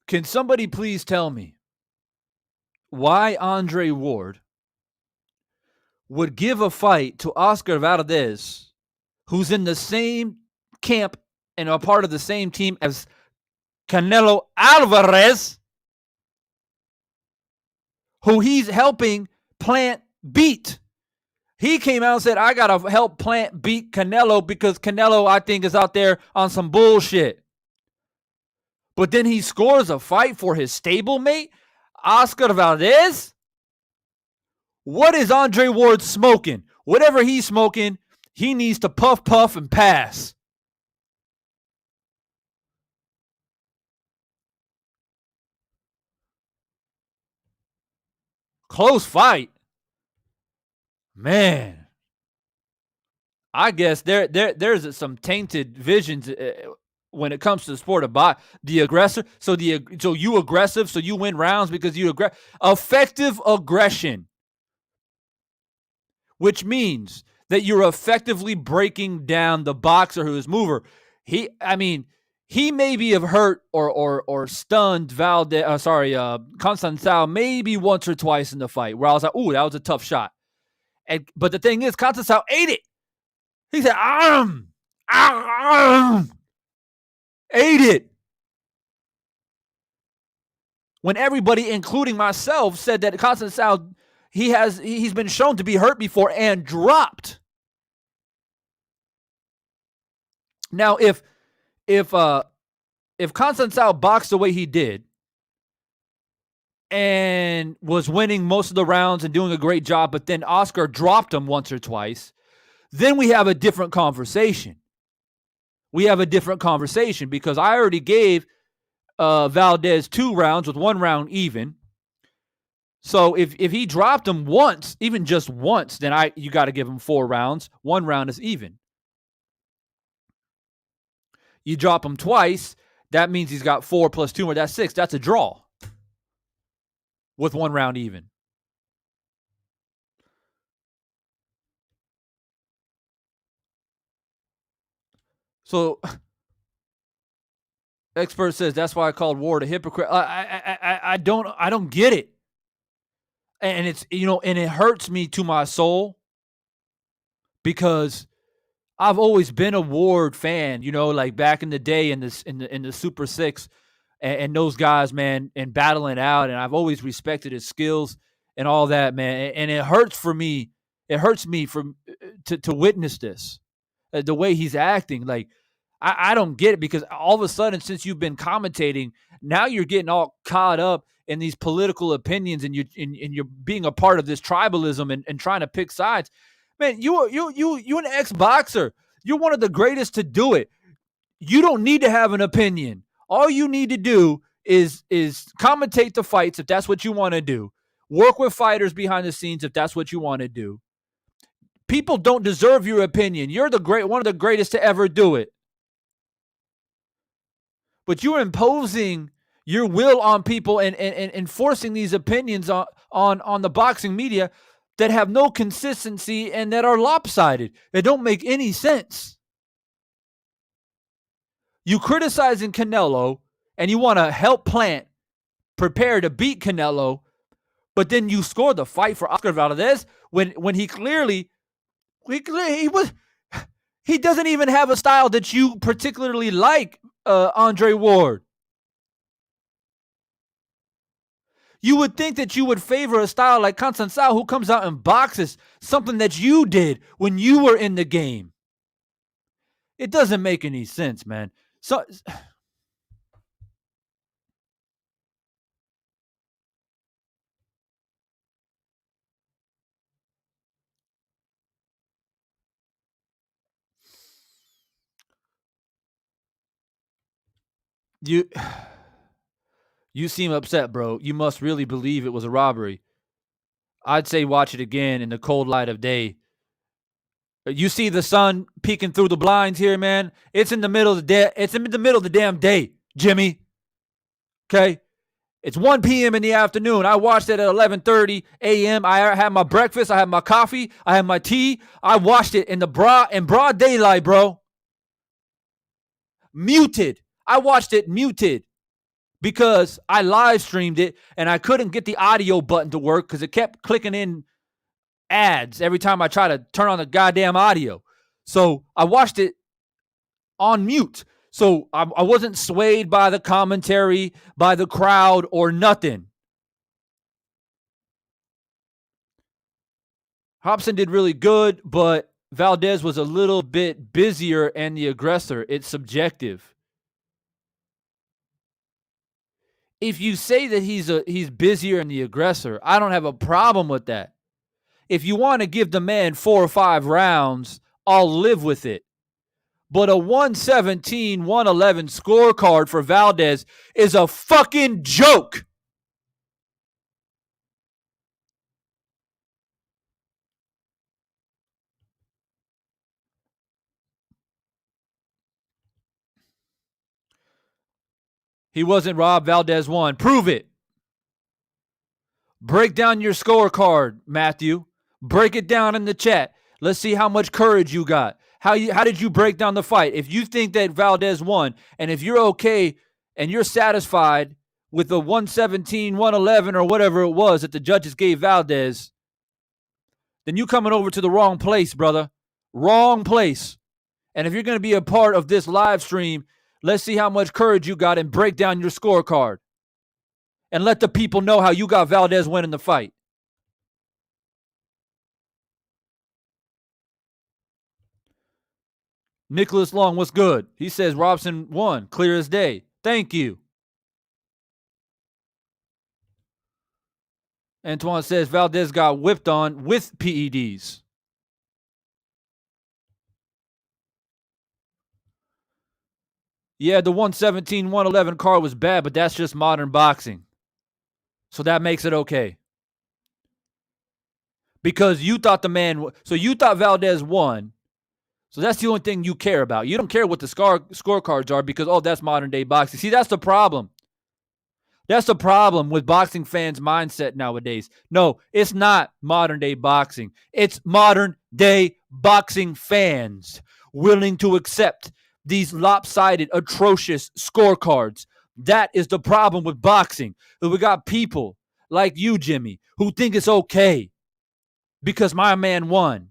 Can somebody please tell me why Andre Ward would give a fight to Oscar Valdez, who's in the same camp and a part of the same team as Canelo Alvarez, who he's helping Plant beat? He came out and said, I got to help Plant beat Canelo because Canelo, I think, is out there on some bullshit. But then he scores a fight for his stablemate, Oscar Valdez? What is Andre Ward smoking? Whatever he's smoking, he needs to puff and pass. close fight. Man, I guess there's some tainted visions when it comes to the sport of the aggressor. So you aggressive, so you win rounds because you effective aggression, which means that you're effectively breaking down the boxer who is mover. He maybe have hurt or stunned Conceicao maybe once or twice in the fight where I was like, ooh, that was a tough shot. But the thing is, Conceicao ate it. He said, ate it. When everybody, including myself, said that Conceicao, he's been shown to be hurt before and dropped. Now, if Conceicao boxed the way he did and was winning most of the rounds and doing a great job, but then Oscar dropped him once or twice, then we have a different conversation. Because I already gave Valdez 2 rounds with 1 round even. So if he dropped him once, even just once, then you got to give him 4 rounds. 1 round is even. You drop him twice, that means he's got 4 plus 2 more. That's 6. That's a draw with 1 round even. So, expert says that's why I called Ward a hypocrite. I don't get it, and it's and it hurts me to my soul because I've always been a Ward fan. Like back in the day in the Super 6 and those guys, man, and battling out, and I've always respected his skills and all that, man. And it hurts for me. It hurts me to witness this. The way he's acting, like I don't get it, because all of a sudden, since you've been commentating, now you're getting all caught up in these political opinions, and you're being a part of this tribalism and trying to pick sides. Man, you an ex-boxer. You're one of the greatest to do it. You don't need to have an opinion. All you need to do is commentate the fights if that's what you want to do. Work with fighters behind the scenes if that's what you want to do. People don't deserve your opinion. You're one of the greatest to ever do it. But you're imposing your will on people and enforcing these opinions on the boxing media that have no consistency and that are lopsided. That don't make any sense. You criticizing Canelo and you want to help Plant prepare to beat Canelo, but then you score the fight for Oscar Valdez when he clearly he doesn't even have a style that you particularly like, Andre Ward. You would think that you would favor a style like Conceicao, who comes out and boxes, something that you did when you were in the game. It doesn't make any sense, man. So you seem upset, bro. You must really believe it was a robbery. I'd say watch it again in the cold light of day. You see the sun peeking through the blinds here, man. It's in the middle of the day. It's in the middle of the damn day, Jimmy. Okay? It's 1 p.m. in the afternoon. I watched it at 11:30 a.m. I had my breakfast. I had my coffee. I had my tea. I watched it in broad daylight, bro. Muted. I watched it muted because I live streamed it and I couldn't get the audio button to work because it kept clicking in ads every time I try to turn on the goddamn audio. So I watched it on mute. So I wasn't swayed by the commentary, by the crowd, or nothing. Robson did really good, but Valdez was a little bit busier and the aggressor. It's subjective. If you say that he's busier and the aggressor, I don't have a problem with that. If you want to give the man 4 or 5 rounds, I'll live with it. But a 117-111 scorecard for Valdez is a fucking joke. He wasn't robbed. Valdez won. Prove it. Break down your scorecard, Matthew. Break it down in the chat. Let's see how much courage you got. How did you break down the fight? If you think that Valdez won, and if you're okay and you're satisfied with the 117, 111, or whatever it was that the judges gave Valdez, then you coming over to the wrong place, brother. Wrong place. And if you're going to be a part of this live stream, let's see how much courage you got and break down your scorecard. And let the people know how you got Valdez winning the fight. Nicholas Long, what's good? He says Robson won, clear as day. Thank you. Antoine says Valdez got whipped on with PEDs. Yeah, the 117, 111 card was bad, but that's just modern boxing. So that makes it okay. Because you thought you thought Valdez won. So that's the only thing you care about. You don't care what the scorecards are because, that's modern day boxing. See, that's the problem. That's the problem with boxing fans' mindset nowadays. No, it's not modern day boxing. It's modern day boxing fans willing to accept these lopsided, atrocious scorecards. That is the problem with boxing. We got people like you, Jimmy, who think it's okay because my man won.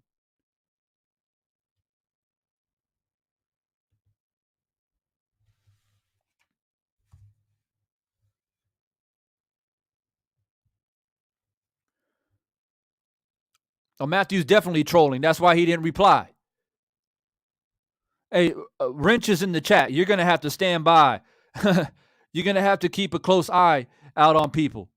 Oh, Matthew's definitely trolling. That's why he didn't reply. Hey, Wrench is in the chat. You're going to have to stand by. You're going to have to keep a close eye out on people.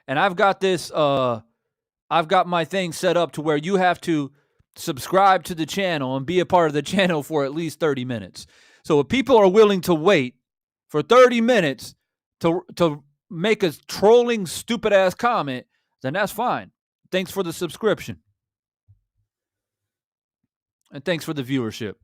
And I've got this, I've got my thing set up to where you have to subscribe to the channel and be a part of the channel for at least 30 minutes. So if people are willing to wait for 30 minutes to make a trolling, stupid-ass comment, then that's fine. Thanks for the subscription. And thanks for the viewership.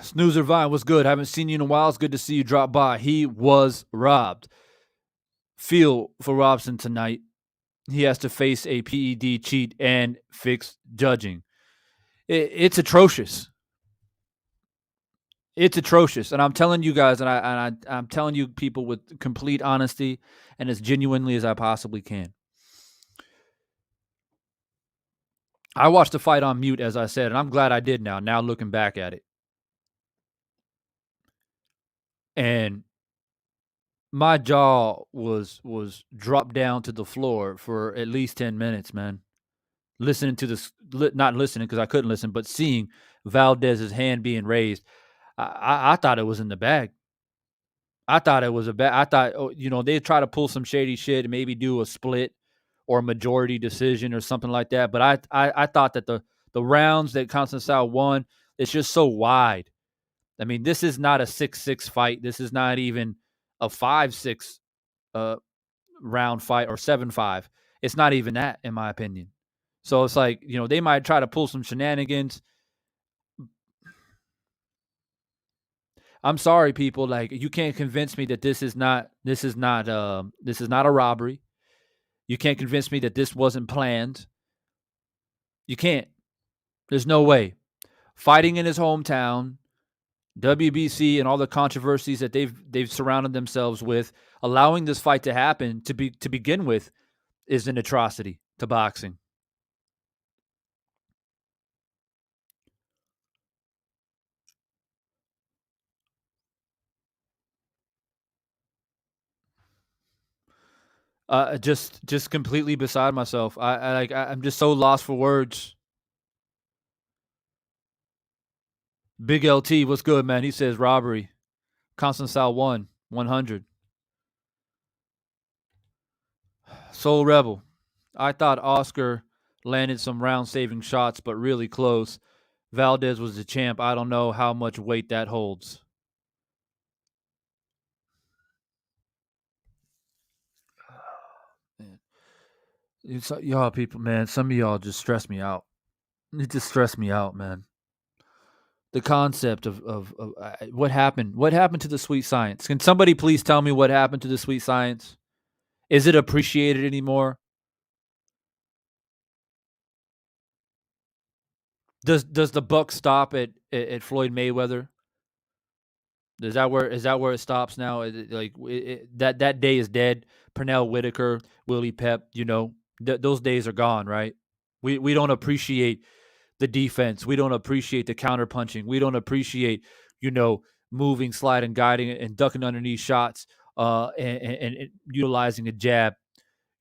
Snoozer Vine was good. Haven't seen you in a while. It's good to see you drop by. He was robbed. Feel for Robson tonight. He has to face a PED cheat and fix judging. It's atrocious. It's atrocious. And I'm telling you guys, and I'm telling you people with complete honesty and as genuinely as I possibly can. I watched the fight on mute, as I said, and I'm glad I did now looking back at it. And my jaw was dropped down to the floor for at least 10 minutes, man. Listening to this, not listening because I couldn't listen, but seeing Valdez's hand being raised, I thought it was in the bag. I thought it was I thought, they'd try to pull some shady shit and maybe do a split or a majority decision or something like that. But I thought that the rounds that Conceicao won, it's just so wide. I mean, this is not a 6-6 fight. This is not even a 5-6 round fight or 7-5. It's not even that, in my opinion. So it's like, they might try to pull some shenanigans. I'm sorry, people. Like, you can't convince me that this is not a robbery. You can't convince me that this wasn't planned. You can't. There's no way. Fighting in his hometown, WBC and all the controversies that they've surrounded themselves with, allowing this fight to happen to begin with is an atrocity to boxing. Just completely beside myself. I'm just so lost for words. Big LT, what's good, man? He says robbery. Conceicao won 100. Soul Rebel. I thought Oscar landed some round-saving shots, but really close. Valdez was the champ. I don't know how much weight that holds. Man. Y'all people, man, some of y'all just stress me out. It just stressed me out, man. The concept of what happened. What happened to the sweet science? Can somebody please tell me what happened to the sweet science? Is it appreciated anymore? Does the buck stop at Floyd Mayweather? Is that where it stops now? That day is dead. Pernell Whitaker, Willie Pep, those days are gone, right? We don't appreciate the defense. We don't appreciate the counter punching. We don't appreciate, moving, sliding, guiding, and ducking underneath shots, and utilizing a jab.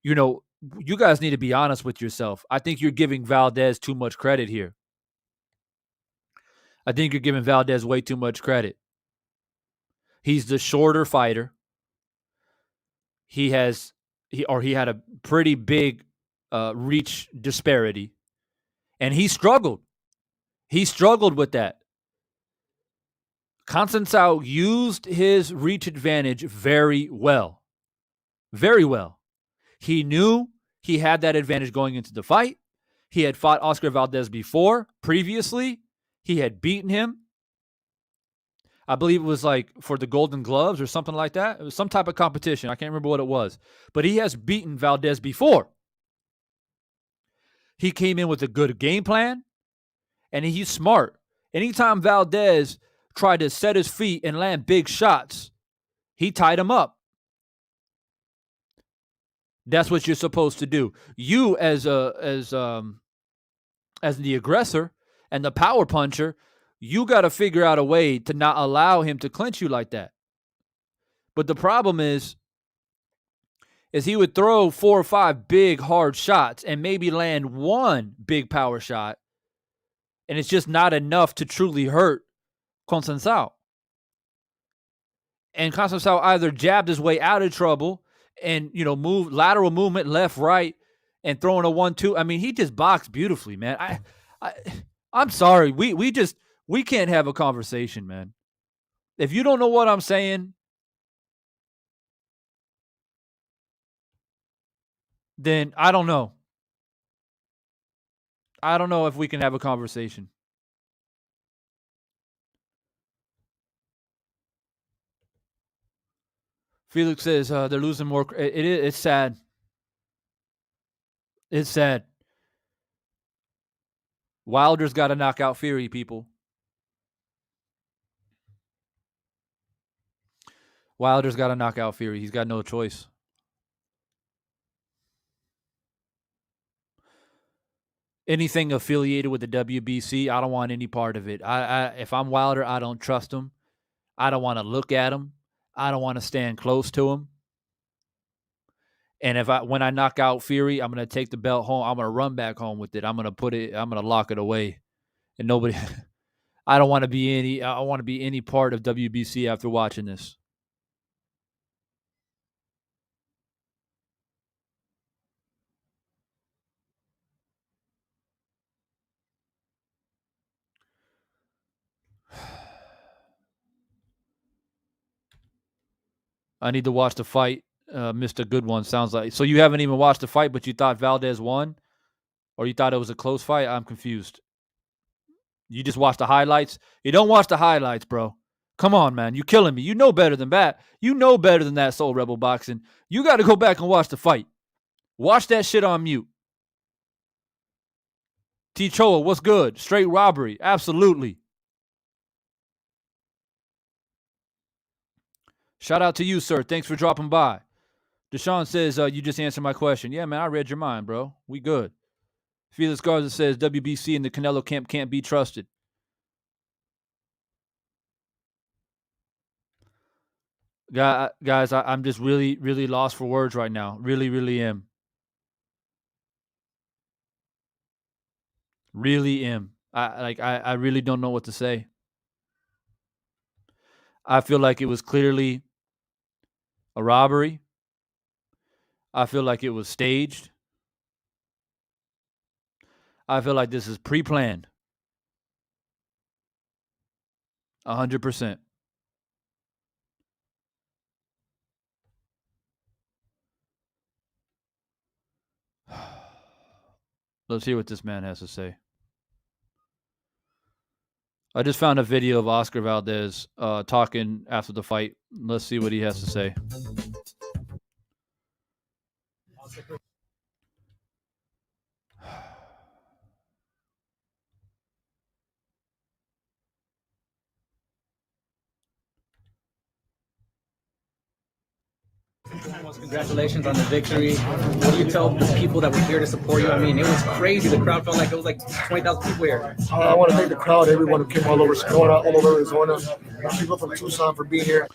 You guys need to be honest with yourself. I think you're giving Valdez too much credit here. I think you're giving Valdez way too much credit. He's the shorter fighter. He had a pretty big reach disparity, and he struggled. He struggled with that. Conceicao used his reach advantage very well. Very well. He knew he had that advantage going into the fight. He had fought Oscar Valdez previously. He had beaten him. I believe it was like for the Golden Gloves or something like that. It was some type of competition. I can't remember what it was. But he has beaten Valdez before. He came in with a good game plan, and he's smart. Anytime Valdez tried to set his feet and land big shots, he tied him up. That's what you're supposed to do. You as the aggressor and the power puncher, you got to figure out a way to not allow him to clinch you like that. But the problem is he would throw 4 or 5 big, hard shots and maybe land one big power shot, and it's just not enough to truly hurt Conceicao. And Conceicao either jabbed his way out of trouble and, move lateral movement left, right, and throwing a 1-2. I mean, he just boxed beautifully, man. I'm sorry. We can't have a conversation, man. If you don't know what I'm saying, then I don't know. I don't know if we can have a conversation. Felix says they're losing more. It's sad. It's sad. Wilder's got to knock out Fury, people. Wilder's got to knock out Fury. He's got no choice. Anything affiliated with the WBC, I don't want any part of it. If I'm Wilder, I don't trust him. I don't want to look at him. I don't want to stand close to him. And when I knock out Fury, I'm going to take the belt home. I'm going to run back home with it. I'm going to lock it away. And nobody, I want to be any part of WBC after watching this. I need to watch the fight. Missed a good one, sounds like. So you haven't even watched the fight, but you thought Valdez won? Or you thought it was a close fight? I'm confused. You just watch the highlights? You don't watch the highlights, bro. Come on, man. You're killing me. You know better than that. You know better than that, Soul Rebel Boxing. You got to go back and watch the fight. Watch that shit on mute. T. Choa, what's good? Straight robbery. Absolutely. Shout out to you, sir. Thanks for dropping by. Deshaun says, you just answered my question. Yeah, man, I read your mind, bro. We good. Felix Garza says, WBC and the Canelo camp can't be trusted. Guys, I'm just really, really lost for words right now. Really, really am. Really am. I really don't know what to say. I feel like it was clearly a robbery. I feel like it was staged. I feel like this is pre-planned. 100%. Let's hear what this man has to say. I just found a video of Oscar Valdez talking after the fight. Let's see what he has to say. Congratulations on the victory. What do you tell people that were here to support you? I mean, it was crazy. The crowd felt like it was like 20,000 people here. I want to thank the crowd, everyone who came all over Sonora, all over Arizona, people from Tucson for being here.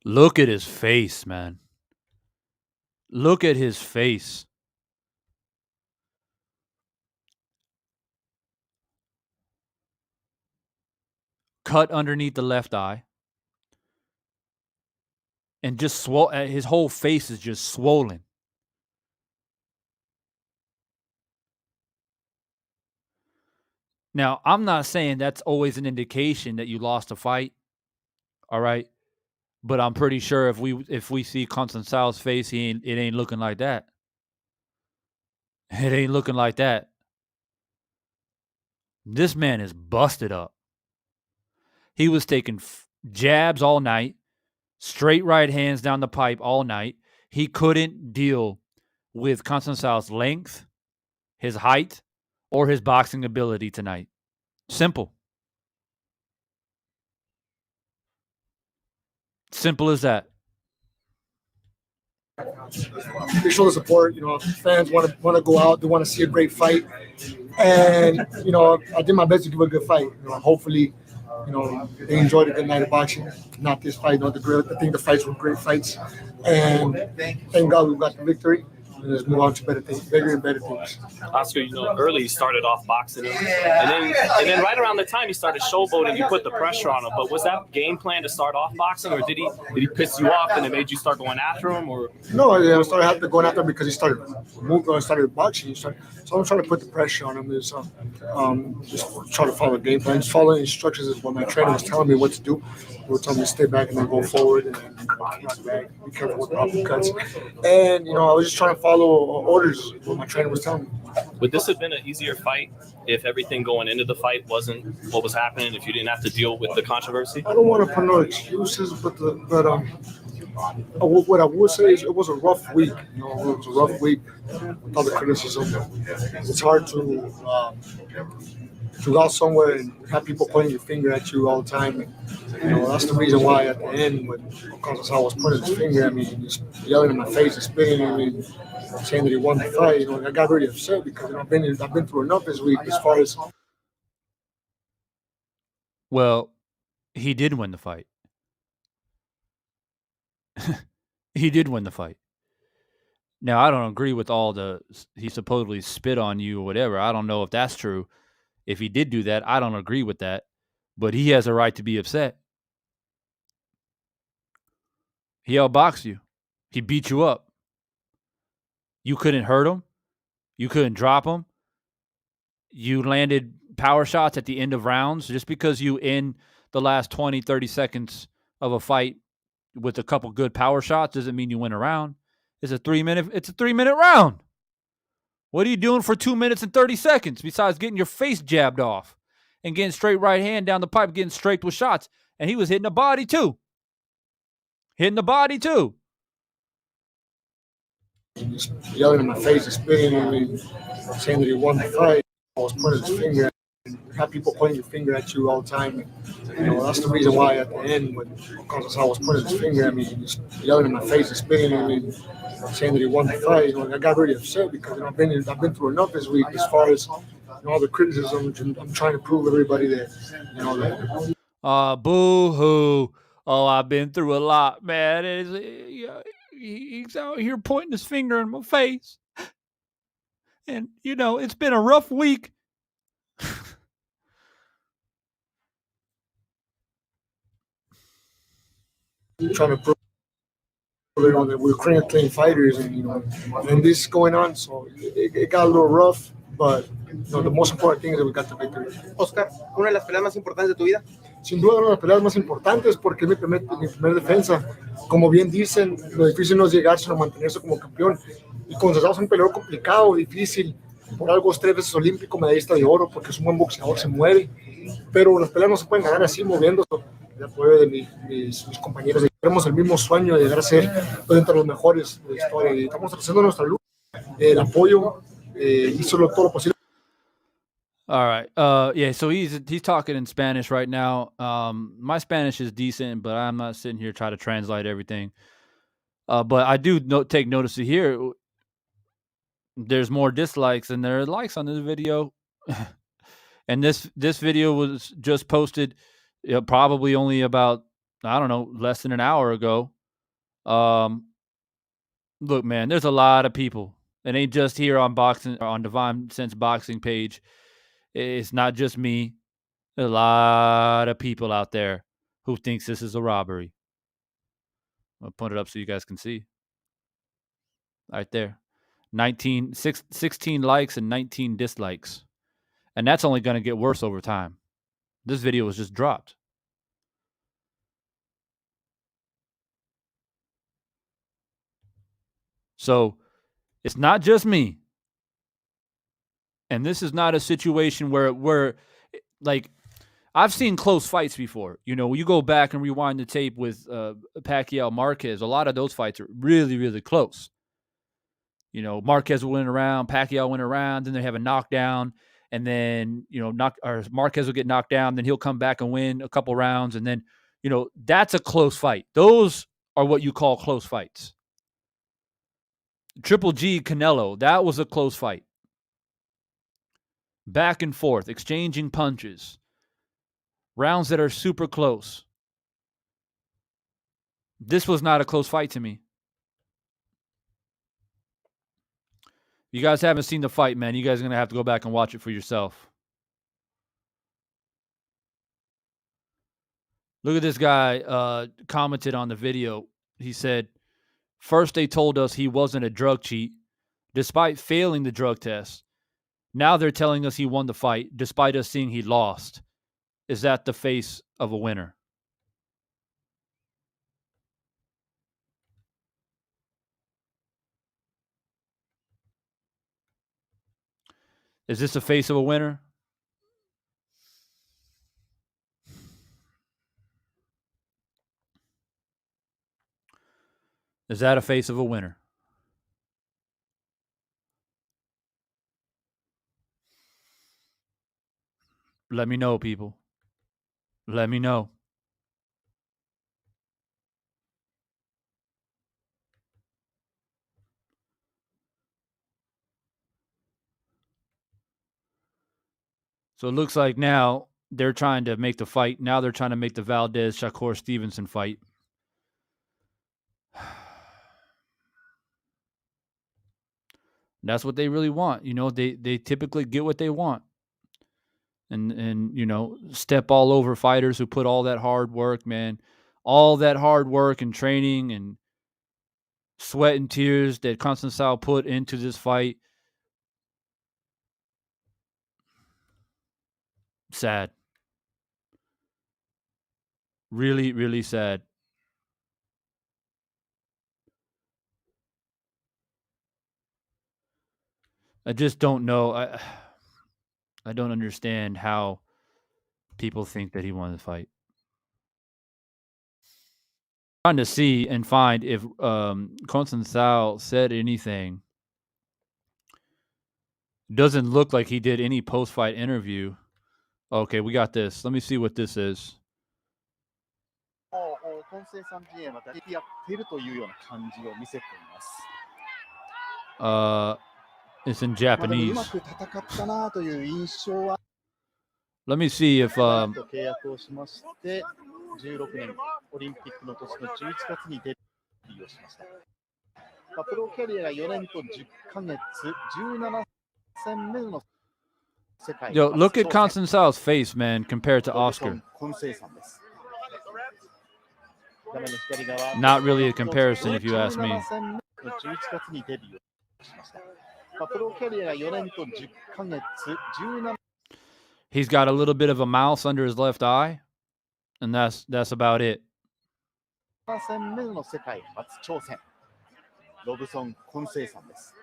Look at his face, man. Look at his face. Cut underneath the left eye. And just his whole face is just swollen. Now, I'm not saying that's always an indication that you lost a fight. All right. But I'm pretty sure if we see Conceicao face, it ain't looking like that. It ain't looking like that. This man is busted up. He was taking jabs all night, straight right hands down the pipe all night. He couldn't deal with Conceicao's length, his height, or his boxing ability tonight. Simple. Simple as that. They show the support. Fans want to go out. They want to see a great fight, and I did my best to give a good fight. Hopefully, they enjoyed a good night of boxing. Not this fight. I think the fights were great fights, and thank God we got the victory. And let's move on to better things, bigger and better things. Oscar, early you started off boxing him, and then right around the time you started showboating, you put the pressure on him. But was that game plan to start off boxing, or did he piss you off and it made you start going after him? Or no, I started going after him because he started moving, started boxing. So I'm trying to put the pressure on him. Just try to follow the game plan. Just following instructions is what my trainer was telling me what to do. He was telling me to stay back and then go forward and be careful with the uppercuts. And I was just trying to follow orders what my trainer was telling me. Would this have been an easier fight if everything going into the fight wasn't what was happening, if you didn't have to deal with the controversy? I don't want to put no excuses, but what I would say is it was a rough week. It was a rough week with all the criticism. It's hard to go out somewhere and have people pointing your finger at you all the time. And, that's the reason why at the end, when Conceicao was pointing his finger at me, and he's yelling in my face and spitting at me, saying that he won the fight. I got really upset because I've been through enough this week as far as. Well, he did win the fight. He did win the fight. Now, I don't agree with he supposedly spit on you or whatever. I don't know if that's true. If he did do that, I don't agree with that. But he has a right to be upset. He outboxed you. He beat you up. You couldn't hurt him. You couldn't drop him. You landed power shots at the end of rounds. Just because you end the last 20, 30 seconds of a fight with a couple good power shots doesn't mean you win a round. It's a 3-minute round. What are you doing for 2 minutes and 30 seconds besides getting your face jabbed off and getting straight right hand down the pipe, getting straight with shots? And he was hitting the body too. He's yelling in my face and spitting at me, saying that he won the fight. I was pointing his finger. Have people pointing your finger at you all the time. That's the reason why at the end, when Conceicao was pointing his finger at me, he's yelling in my face and spitting at me, saying that he won the fight. I got really upset because I've been through enough this week as far as all the criticism. I'm trying to prove everybody that boo hoo. Oh, I've been through a lot, man. He's out here pointing his finger in my face. And, it's been a rough week. Trying to prove that we're clean fighters, and this is going on. So it got a little rough. But the most important thing is that we got the victory. Oscar, una de las peleas más importantes de tu vida. Sin duda, una de las peleas más importantes porque es mi primer defensa. Como bien dicen, lo difícil no es llegar, sino mantenerse como campeón. Y Conceicao es un peleador complicado, difícil. Por algo es 3 veces olímpico, medallista de oro, porque es un buen boxeador, se mueve. Pero las peleas no se pueden ganar así, moviéndose. El apoyo de mis compañeros. Tenemos el mismo sueño de llegar a ser entre los mejores de la historia. Y estamos haciendo nuestra lucha. El apoyo hizo todo lo posible. All right. Yeah, so he's talking in Spanish right now. My Spanish is decent, but I'm not sitting here trying to translate everything. But I do take notice to here. There's more dislikes than there are likes on this video. And this video was just posted probably only about, I don't know, less than an hour ago. Look, man, there's a lot of people. It ain't just here on Divine Sense Boxing page. It's not just me. There's a lot of people out there who thinks this is a robbery. I'll put it up so you guys can see. Right there. 16 likes and 19 dislikes. And that's only going to get worse over time. This video was just dropped. So it's not just me. And this is not a situation where like, I've seen close fights before. You go back and rewind the tape with Pacquiao Marquez. A lot of those fights are really, really close. Marquez will win around, Pacquiao win around, then they have a knockdown, and then Marquez will get knocked down, then he'll come back and win a couple rounds, and then that's a close fight. Those are what you call close fights. Triple G Canelo, that was a close fight. Back and forth, exchanging punches. Rounds that are super close. This was not a close fight to me. You guys haven't seen the fight, man. You guys are going to have to go back and watch it for yourself. Look at this guy commented on the video. He said, first they told us he wasn't a drug cheat, despite failing the drug test. Now they're telling us he won the fight, despite us seeing he lost. Is that the face of a winner? Is this the face of a winner? Is that a face of a winner? Let me know, people. Let me know. So it looks like now they're trying to make the fight. Now they're trying to make the Valdez-Shakur Stevenson fight. That's what they really want. They typically get what they want. And step all over fighters who put all that hard work, man. All that hard work and training and sweat and tears that Conceicao put into this fight. Sad. Really, really sad. I just don't know. I don't understand how people think that he won the fight. I'm trying to see and find if Conceicao said anything. Doesn't look like he did any post-fight interview. Okay, we got this. Let me see what this is. It's in Japanese. Let me see if 16年オリンピックの年の11月にデビューをしました。プロキャリアが4年と10ヶ月、17戦目の世界。Yo, look at Conceicao's face, man, compared to Oscar. Not really a comparison, if you ask me. 11月にデビューしました。プロキャリアが4年と10ヶ月、17 He's got a little bit of a mouse under his left eye, and that's about it. 戦目の世界初挑戦。ロブソン・コンセイさんです。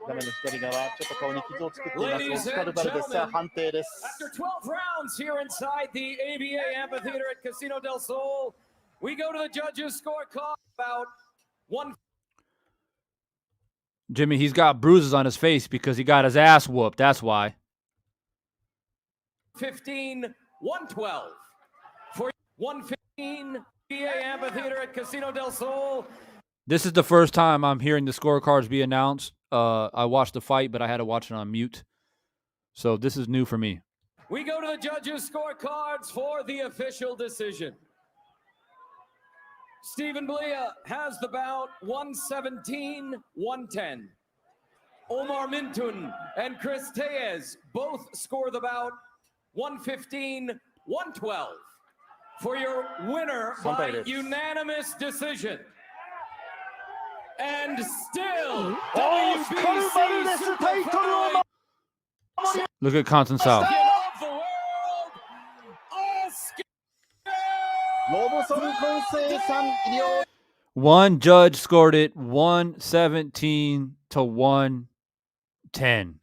画面の左側、ちょっと顔に傷を作っています。オスカル・バルデスさん判定です。After 12 rounds here inside the ABA Amphitheater at Casino del Sol, we go to the judges' scorecard about one. Jimmy, he's got bruises on his face because he got his ass whooped. That's why. 15-112 for 115 ABA Amphitheater at Casino del Sol. This is the first time I'm hearing the scorecards be announced. I watched the fight, but I had to watch it on mute. So this is new for me. We go to the judges' scorecards for the official decision. Stephen Blia has the bout 117-110. Omar Mintun and Chris Tellez both score the bout 115-112 for your winner by unanimous decision. And still, WBC Super Flyweight Look at Conceicao. of the world, Oscar. ロブソン・コンセイさん、医療 One judge scored it 117 to 110.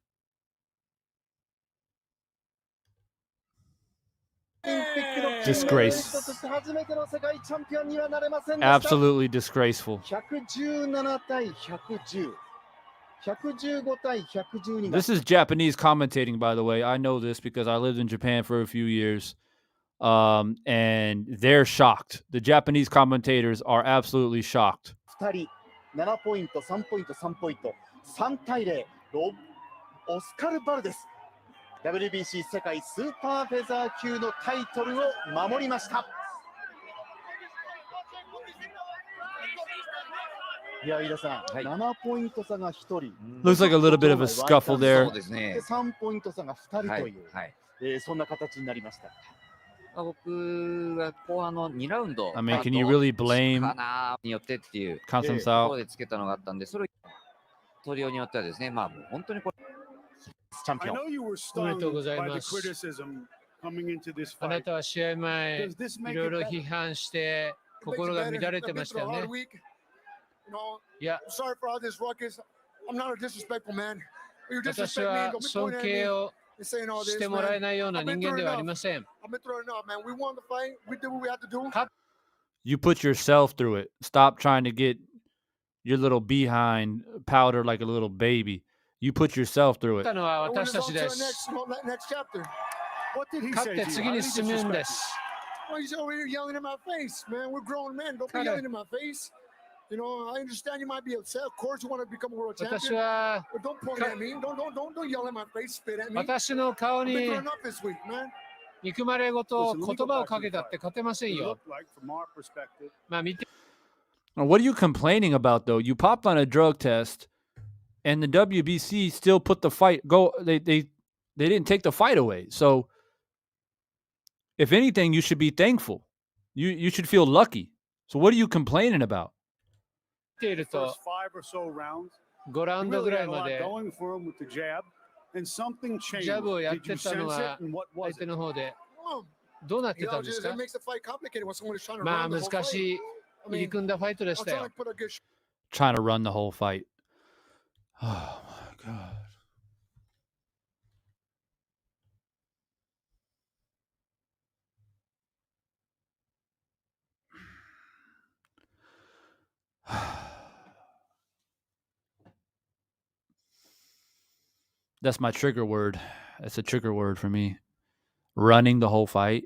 Disgrace. 初めての世界チャンピオンにはなれませんでした。 Absolutely disgraceful. 117対110。115対112 This is Japanese commentating, by the way. I know this because I lived in Japan for a few years. And they're shocked. The Japanese commentators are absolutely shocked. 2人、7ポイント、3ポイント、3ポイント、3対0、オスカル・バルデス。WBC 世界スーパーフェザー級のタイトルを守りました。いや、飯田さん、7ポイント差が1人。Looks like a little bit of a scuffle there. そうですね。 3ポイント差が2人という、そんな形になりました。僕は後半の2ラウンド I mean, can you really blame かなによってっていうとこ Conceicao? ろでつけたのがあったんで、それを取りようによってはですね、まあ本当にこれチャンピオン。I know you were stung by the criticism coming into this あな fight. たは試合前 Does this い make ろい it ろ better? 批判して心が乱れてましたよ I've been ね through a hard。week. You know, いや、 sorry for all this ruckus. I'm not a disrespectful man. You 私 disrespect me は and don't be 尊 pointing at 敬 me を and saying all し this, てもらえ man. ないような人間ではありません。 I've been through enough, man. We won the fight. We did what we had to do. You put yourself through it. Stop trying to get your little behind powder like a little baby. You put yourself through た it. のは And we're 私 just た on ち to で the す。 next chapter. What did he 勝 say って to you? 次 How に did he 進むん disrespect で you? す。 Well, he's over here yelling in my face, man. We're grown men. Don't be Kinda. yelling in my face. You know, I understand you might be upset. Of course, you want to become a world 私 champion. は But don't point at me. Don't yell in my face. Spit at me. 私の顔 I've に been through enough this week, man. 憎まれごと言葉をかけたって勝てません It よ。 looked like, from our perspective, まあ見て Now, what are you complaining about, though? You popped on a drug test, and the WBC still put the fight go. They didn't take the fight away. So, if anything, you should be thankful. You should feel lucky. So, what are you complaining about? いると first 5 or so rounds, 5ラウ he ンドぐ really ら had い a ま lot で going for him with the jab, and something changed. ジャブをやっ Did you てたの sense は it, and what 相 was 手 it? の方で Well, どうなって you た know, んです just, か it makes the fight complicated when someone is trying to まあ run the whole 難 fight. しい I 入り mean, 組んだファイトで I'm した trying よ to。put a good Trying to run the whole fight. Oh my god. That's my trigger word. That's a trigger word for me. Running the whole fight.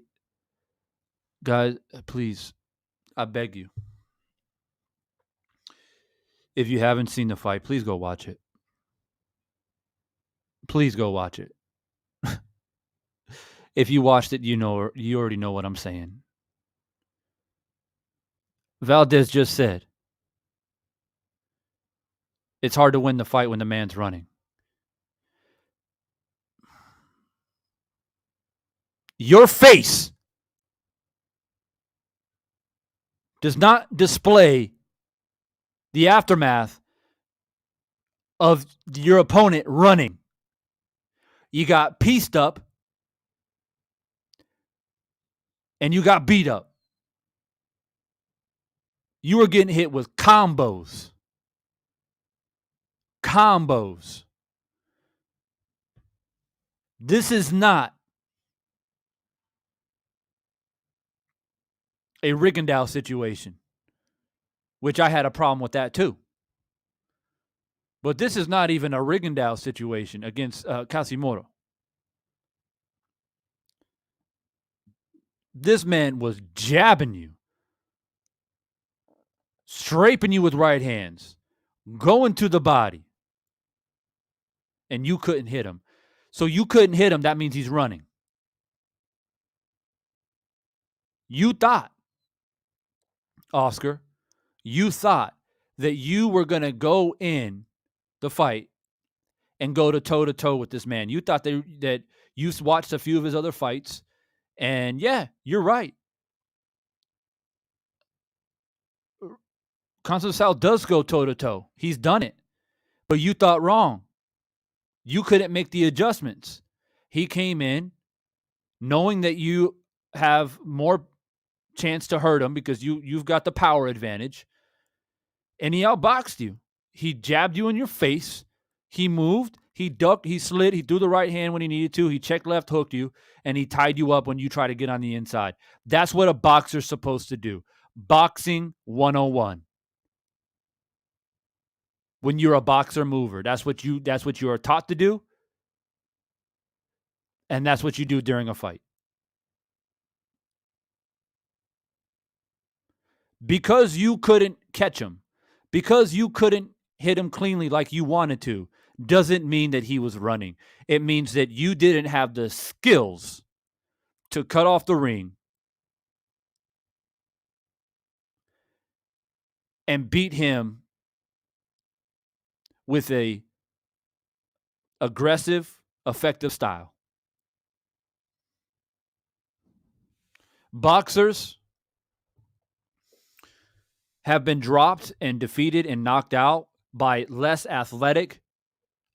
Guys, please, I beg you. If you haven't seen the fight, please go watch it. Please go watch it. If you watched it, you already know what I'm saying. Valdez just said it's hard to win the fight when the man's running. Your face does not display the aftermath of your opponent running. You got pieced up and you got beat up. You were getting hit with combos. Combos. This is not a Rigondeaux situation, which I had a problem with that too. But this is not even a Rigondeaux situation against Casimiro. This man was jabbing you, scraping you with right hands, going to the body, and you couldn't hit him. So you couldn't hit him, that means he's running. You thought, Oscar, you thought that you were going to go in the fight and go to toe-to-toe with this man. You thought that you watched a few of his other fights, and yeah, you're right. Conceicao does go toe-to-toe. He's done it. But you thought wrong. You couldn't make the adjustments. He came in knowing that you have more chance to hurt him because you've got the power advantage, and he outboxed you. He jabbed you in your face. He moved. He ducked. He slid. He threw the right hand when he needed to. He checked left, hooked you, and he tied you up when you try to get on the inside. That's what a boxer's supposed to do. Boxing 101. When you're a boxer mover, that's what you are taught to do, and that's what you do during a fight. Because you couldn't catch him, because you couldn't hit him cleanly like you wanted to, doesn't mean that he was running. It means that you didn't have the skills to cut off the ring and beat him with a aggressive, effective style. Boxers have been dropped and defeated and knocked out by less athletic,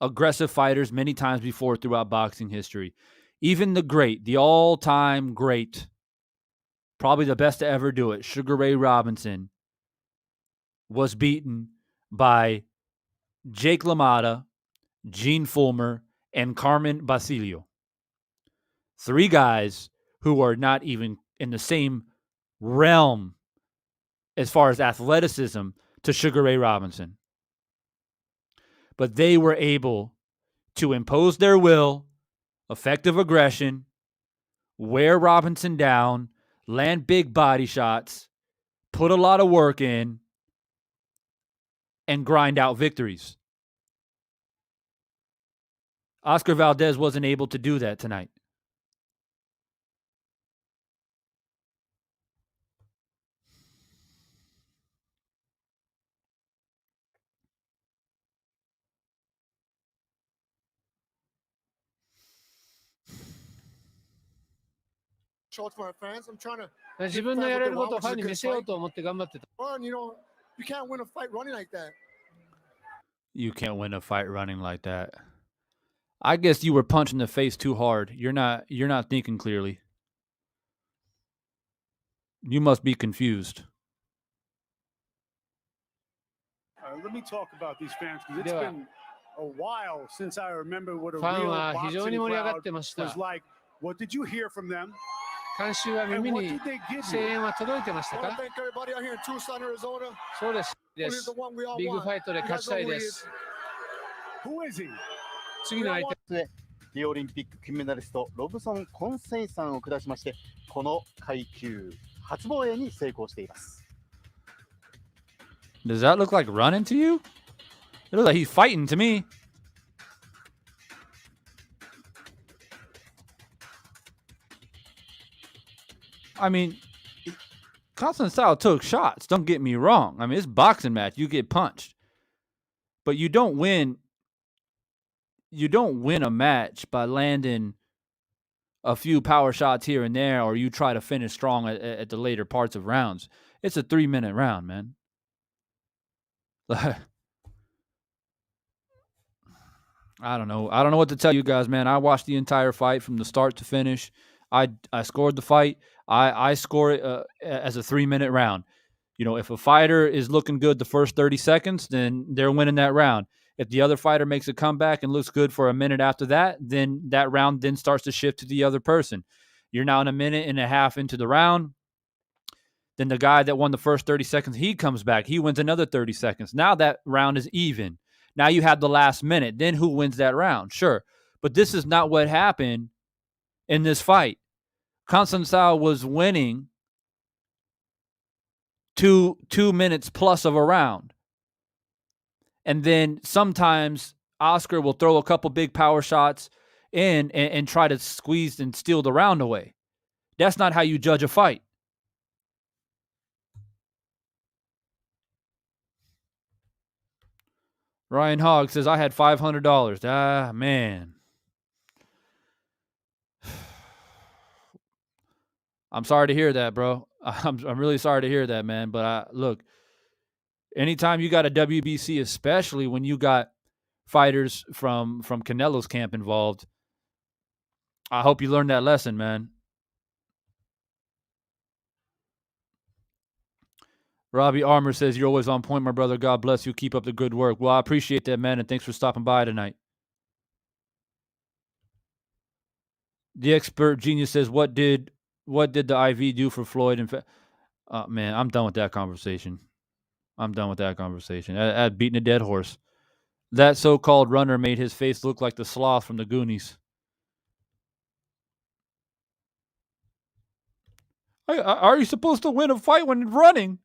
aggressive fighters many times before throughout boxing history. Even the great, the all-time great, probably the best to ever do it, Sugar Ray Robinson, was beaten by Jake LaMotta, Gene Fullmer, and Carmen Basilio. 3 guys who are not even in the same realm as far as athleticism to Sugar Ray Robinson. But they were able to impose their will, effective aggression, wear Robinson down, land big body shots, put a lot of work in, and grind out victories. Oscar Valdez wasn't able to do that tonight. Show it to my fans. I'm trying to. 自分のやれることをファンに見せようと思って頑張ってた。Well, you know, you can't win a fight running like that. You can't win a fight running like that. I guess you were punched in the face too hard. You're not thinking clearly. You must be confused. Let me talk about these fans because it's been a while since I remember what a ファン real は非常に boxing 盛り上がっ crowd てました。 was like. What did you hear from them? 観衆は And 耳 what に did they give 声 you? 援は届いてまし I た want か to thank everybody out here in Tucson, Arizona. そうです。で Only the す one we all ビッグ want. ファイトで You 勝ち guys た know い who で he す is.。 Who is he? 次の相手。リオオリンピック金メダリストロブソン・コンセイさんを下しまして、この階級初防衛に成功しています。 Does that look like running to you? It looks like he's fighting to me. I mean, Conceicao took shots. Don't get me wrong. I mean, it's a boxing match. You get punched. But you don't win. You don't win a match by landing a few power shots here and there, or you try to finish strong at the later parts of rounds. It's a 3-minute round, man. I don't know. I don't know what to tell you guys, man. I watched the entire fight from the start to finish. I scored the fight. I score it as a 3-minute round. You know, if a fighter is looking good the first 30 seconds, then they're winning that round. If the other fighter makes a comeback and looks good for a minute after that, then that round then starts to shift to the other person. You're now in a minute and a half into the round. Then the guy that won the first 30 seconds, he comes back. He wins another 30 seconds. Now that round is even. Now you have the last minute. Then who wins that round? Sure. But this is not what happened in this fight. Conceicao was winning 2 minutes plus of a round. And then sometimes Oscar will throw a couple big power shots in and try to squeeze and steal the round away. That's not how you judge a fight. Ryan Hogg says, I had $500. Ah, man. I'm sorry to hear that, bro. I'm really sorry to hear that, man. But look, anytime you got a WBC, especially when you got fighters from Canelo's camp involved, I hope you learned that lesson, man. Robbie Armour says, you're always on point, my brother. God bless you. Keep up the good work. Well, I appreciate that, man, and thanks for stopping by tonight. The Expert Genius says, what did the IV do for Floyd? Man, I'm done with that conversation. I'd beaten a dead horse. That so-called runner made his face look like the sloth from the Goonies. Are you supposed to win a fight when running?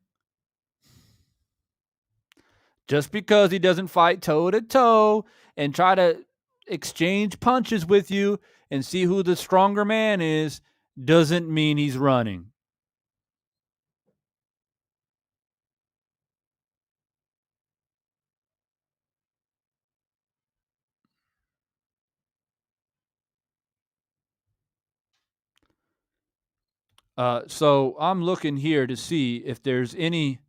Just because he doesn't fight toe-to-toe and try to exchange punches with you and see who the stronger man is doesn't mean he's running. So I'm looking here to see if there's any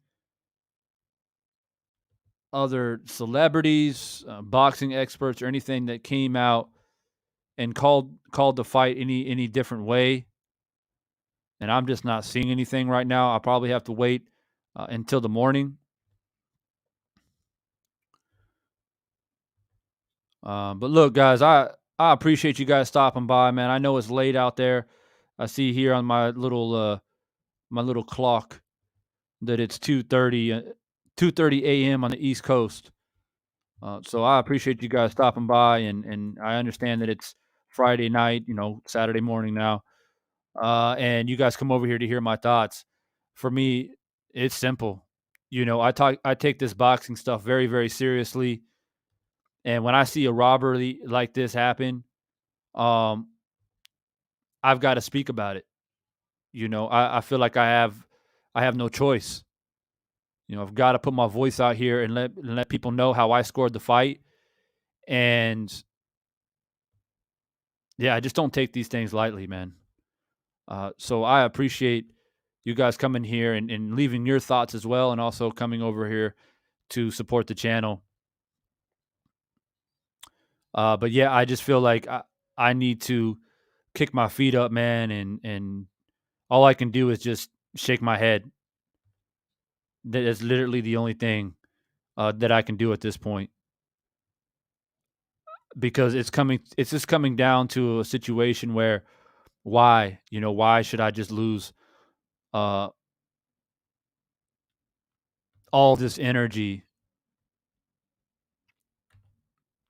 other celebrities, boxing experts, or anything that came out and called the fight any different way. And I'm just not seeing anything right now. I'll probably have to wait until the morning. But look, guys, I appreciate you guys stopping by, man. I know it's late out there. I see here on my little clock that it's 2:30 a.m. on the East Coast. So I appreciate you guys stopping by, and I understand that it's Friday night, Saturday morning now, and you guys come over here to hear my thoughts. For me, it's simple. I take this boxing stuff very, very seriously, and when I see a robbery like this happen, um, I've got to speak about it. I feel like I have no choice. I've got to put my voice out here and let people know how I scored the fight. And yeah, I just don't take these things lightly, man. So I appreciate you guys coming here and leaving your thoughts as well, and also coming over here to support the channel. But yeah, I just feel like I need to kick my feet up, man, and all I can do is just shake my head. That is literally the only thing that I can do at this point, because it's just coming down to a situation where why should I just lose all this energy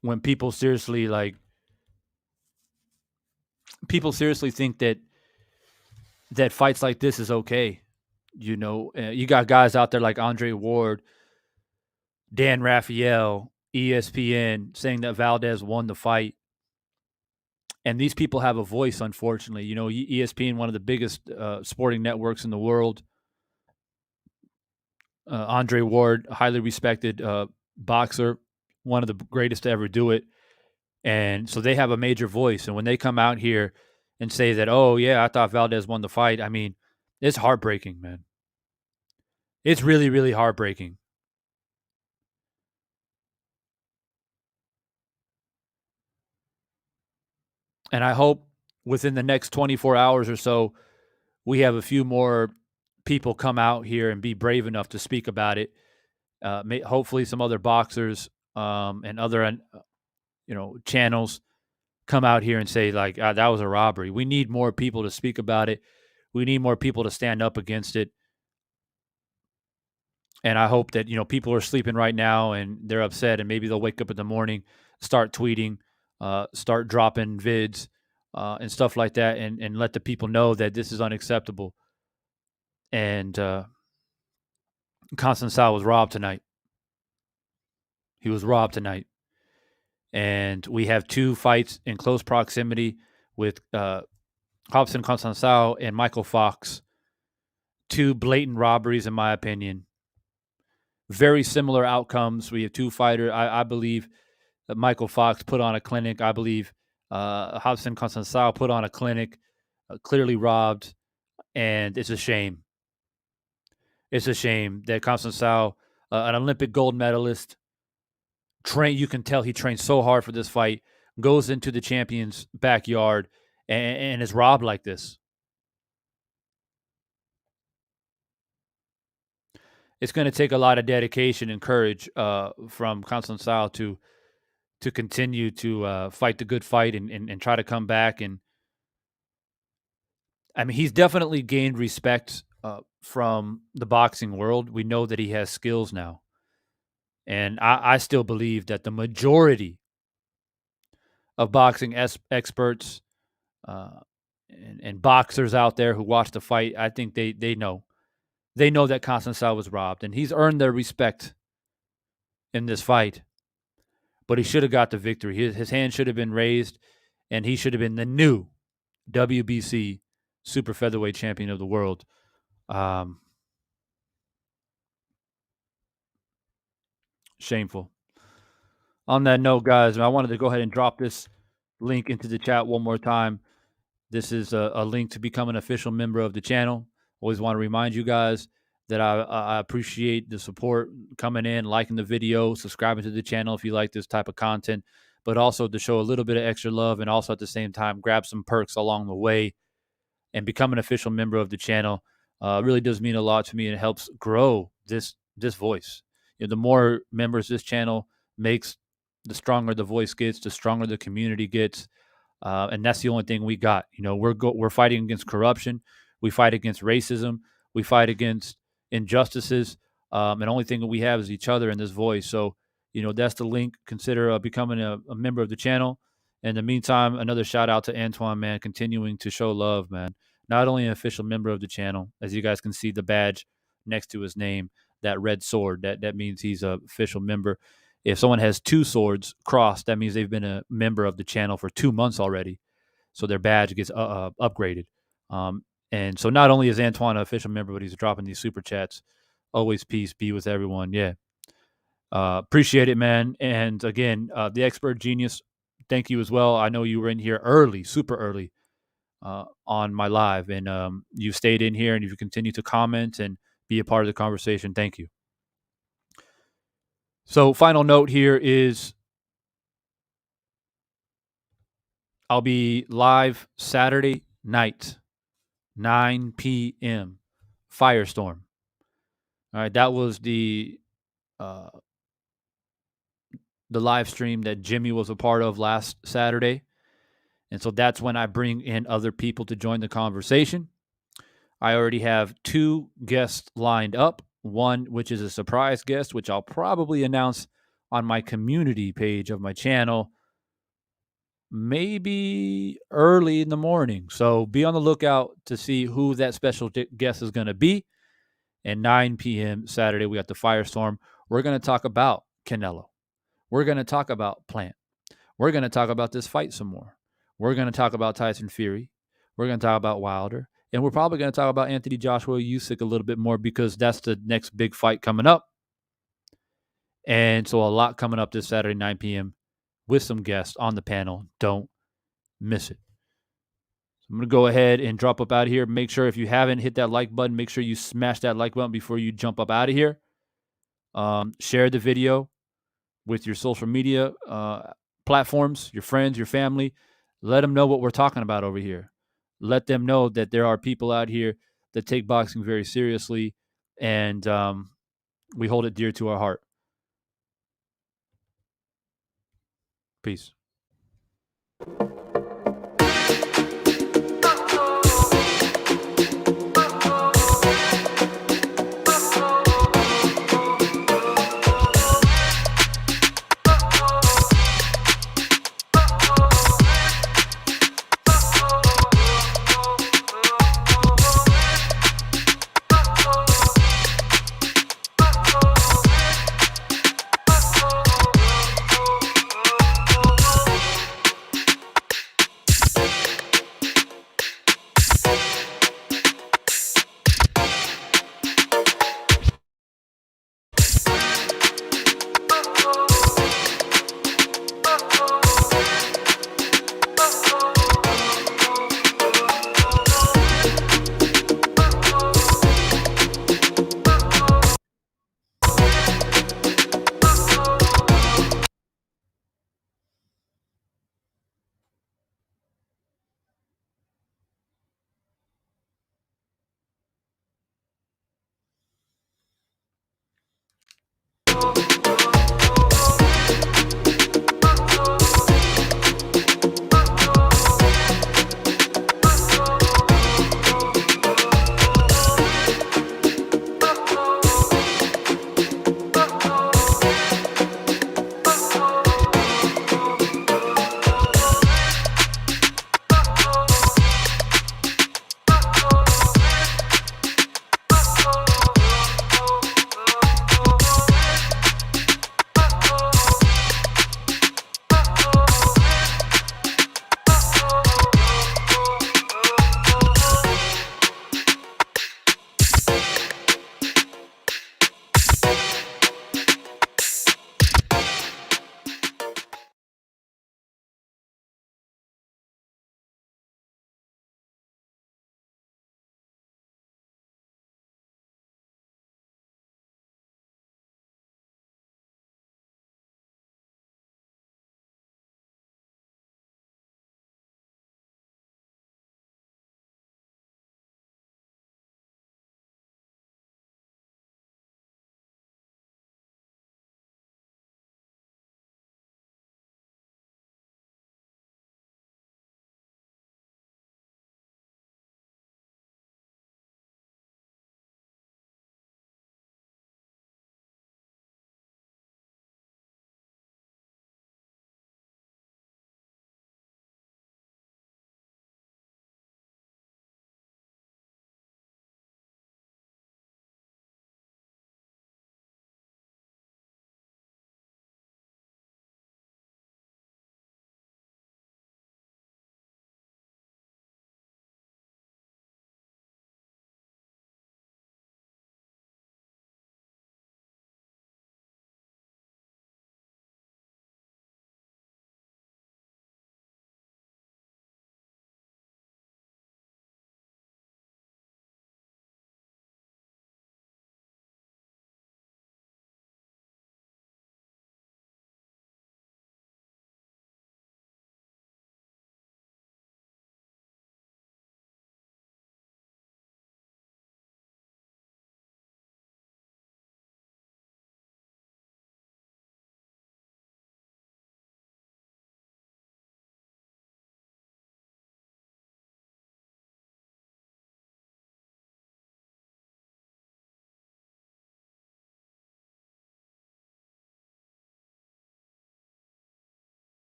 when people seriously think that fights like this is okay. You got guys out there like Andre Ward, Dan Raphael, ESPN saying that Valdez won the fight. And these people have a voice, unfortunately. ESPN, one of the biggest sporting networks in the world. Andre Ward, highly respected boxer, one of the greatest to ever do it. And so they have a major voice. And when they come out here and say that, oh, yeah, I thought Valdez won the fight, I mean, it's heartbreaking, man. It's really, really heartbreaking. And I hope within the next 24 hours or so, we have a few more people come out here and be brave enough to speak about it. Hopefully some other boxers and other channels come out here and say, like, that was a robbery. We need more people to speak about it. We need more people to stand up against it. And I hope that, people are sleeping right now and they're upset, and maybe they'll wake up in the morning, start tweeting, start dropping vids and stuff like that, and let the people know that this is unacceptable. And Conceicao was robbed tonight. He was robbed tonight. And we have 2 fights in close proximity with Robson Conceicao and Michael Fox. 2 blatant robberies, in my opinion. Very similar outcomes. We have 2 fighters. I believe that Michael Fox put on a clinic. I believe Robson Conceicao put on a clinic, clearly robbed, and it's a shame. It's a shame that Conceicao, an Olympic gold medalist, you can tell he trained so hard for this fight, goes into the champion's backyard and is robbed like this. It's going to take a lot of dedication and courage from Conceicao to continue to fight the good fight and try to come back. And I mean, he's definitely gained respect from the boxing world. We know that he has skills now. And I still believe that the majority of boxing experts and boxers out there who watch the fight, I think they know. They know that Conceicao was robbed, and he's earned their respect in this fight. But he should have got the victory. His hand should have been raised, and he should have been the new WBC super featherweight champion of the world. Shameful. On that note, guys, I wanted to go ahead and drop this link into the chat one more time. This is a link to become an official member of the channel. Always want to remind you guys that I appreciate the support coming in, liking the video, subscribing to the channel if you like this type of content, but also to show a little bit of extra love and also at the same time grab some perks along the way and become an official member of the channel. Really does mean a lot to me, and it helps grow this voice. The more members this channel makes, the stronger the voice gets, the stronger the community gets. And that's the only thing we got. We're fighting against corruption. We fight against racism. We fight against injustices. And the only thing that we have is each other and this voice. So, that's the link. Consider becoming a member of the channel. In the meantime, another shout out to Antoine, man, continuing to show love, man. Not only an official member of the channel, as you guys can see the badge next to his name, that red sword, that means he's an official member. If someone has 2 swords crossed, that means they've been a member of the channel for 2 months already. So their badge gets upgraded. And so not only is Antoine an official member, but he's dropping these super chats. Always peace be with everyone. Yeah. Appreciate it, man. And again, the Expert Genius, thank you as well. I know you were in here early, super early on my live. And you stayed in here and you continue to comment and be a part of the conversation. Thank you. So final note here is I'll be live Saturday night, 9 p.m., Firestorm. All right, that was the live stream that Jimmy was a part of last Saturday. And so that's when I bring in other people to join the conversation. I already have 2 guests lined up. One, which is a surprise guest, which I'll probably announce on my community page of my channel, maybe early in the morning. So be on the lookout to see who that special guest is going to be. And 9 p.m. Saturday, we got the Firestorm. We're going to talk about Canelo. We're going to talk about Plant. We're going to talk about this fight some more. We're going to talk about Tyson Fury. We're going to talk about Wilder. And we're probably going to talk about Anthony Joshua Usyk a little bit more because that's the next big fight coming up. And so a lot coming up this Saturday, 9 p.m. with some guests on the panel. Don't miss it. So I'm going to go ahead and drop up out of here. Make sure if you haven't hit that like button, make sure you smash that like button before you jump up out of here. Share the video with your social media platforms, your friends, your family. Let them know what we're talking about over here. Let them know that there are people out here that take boxing very seriously, and we hold it dear to our heart. Peace.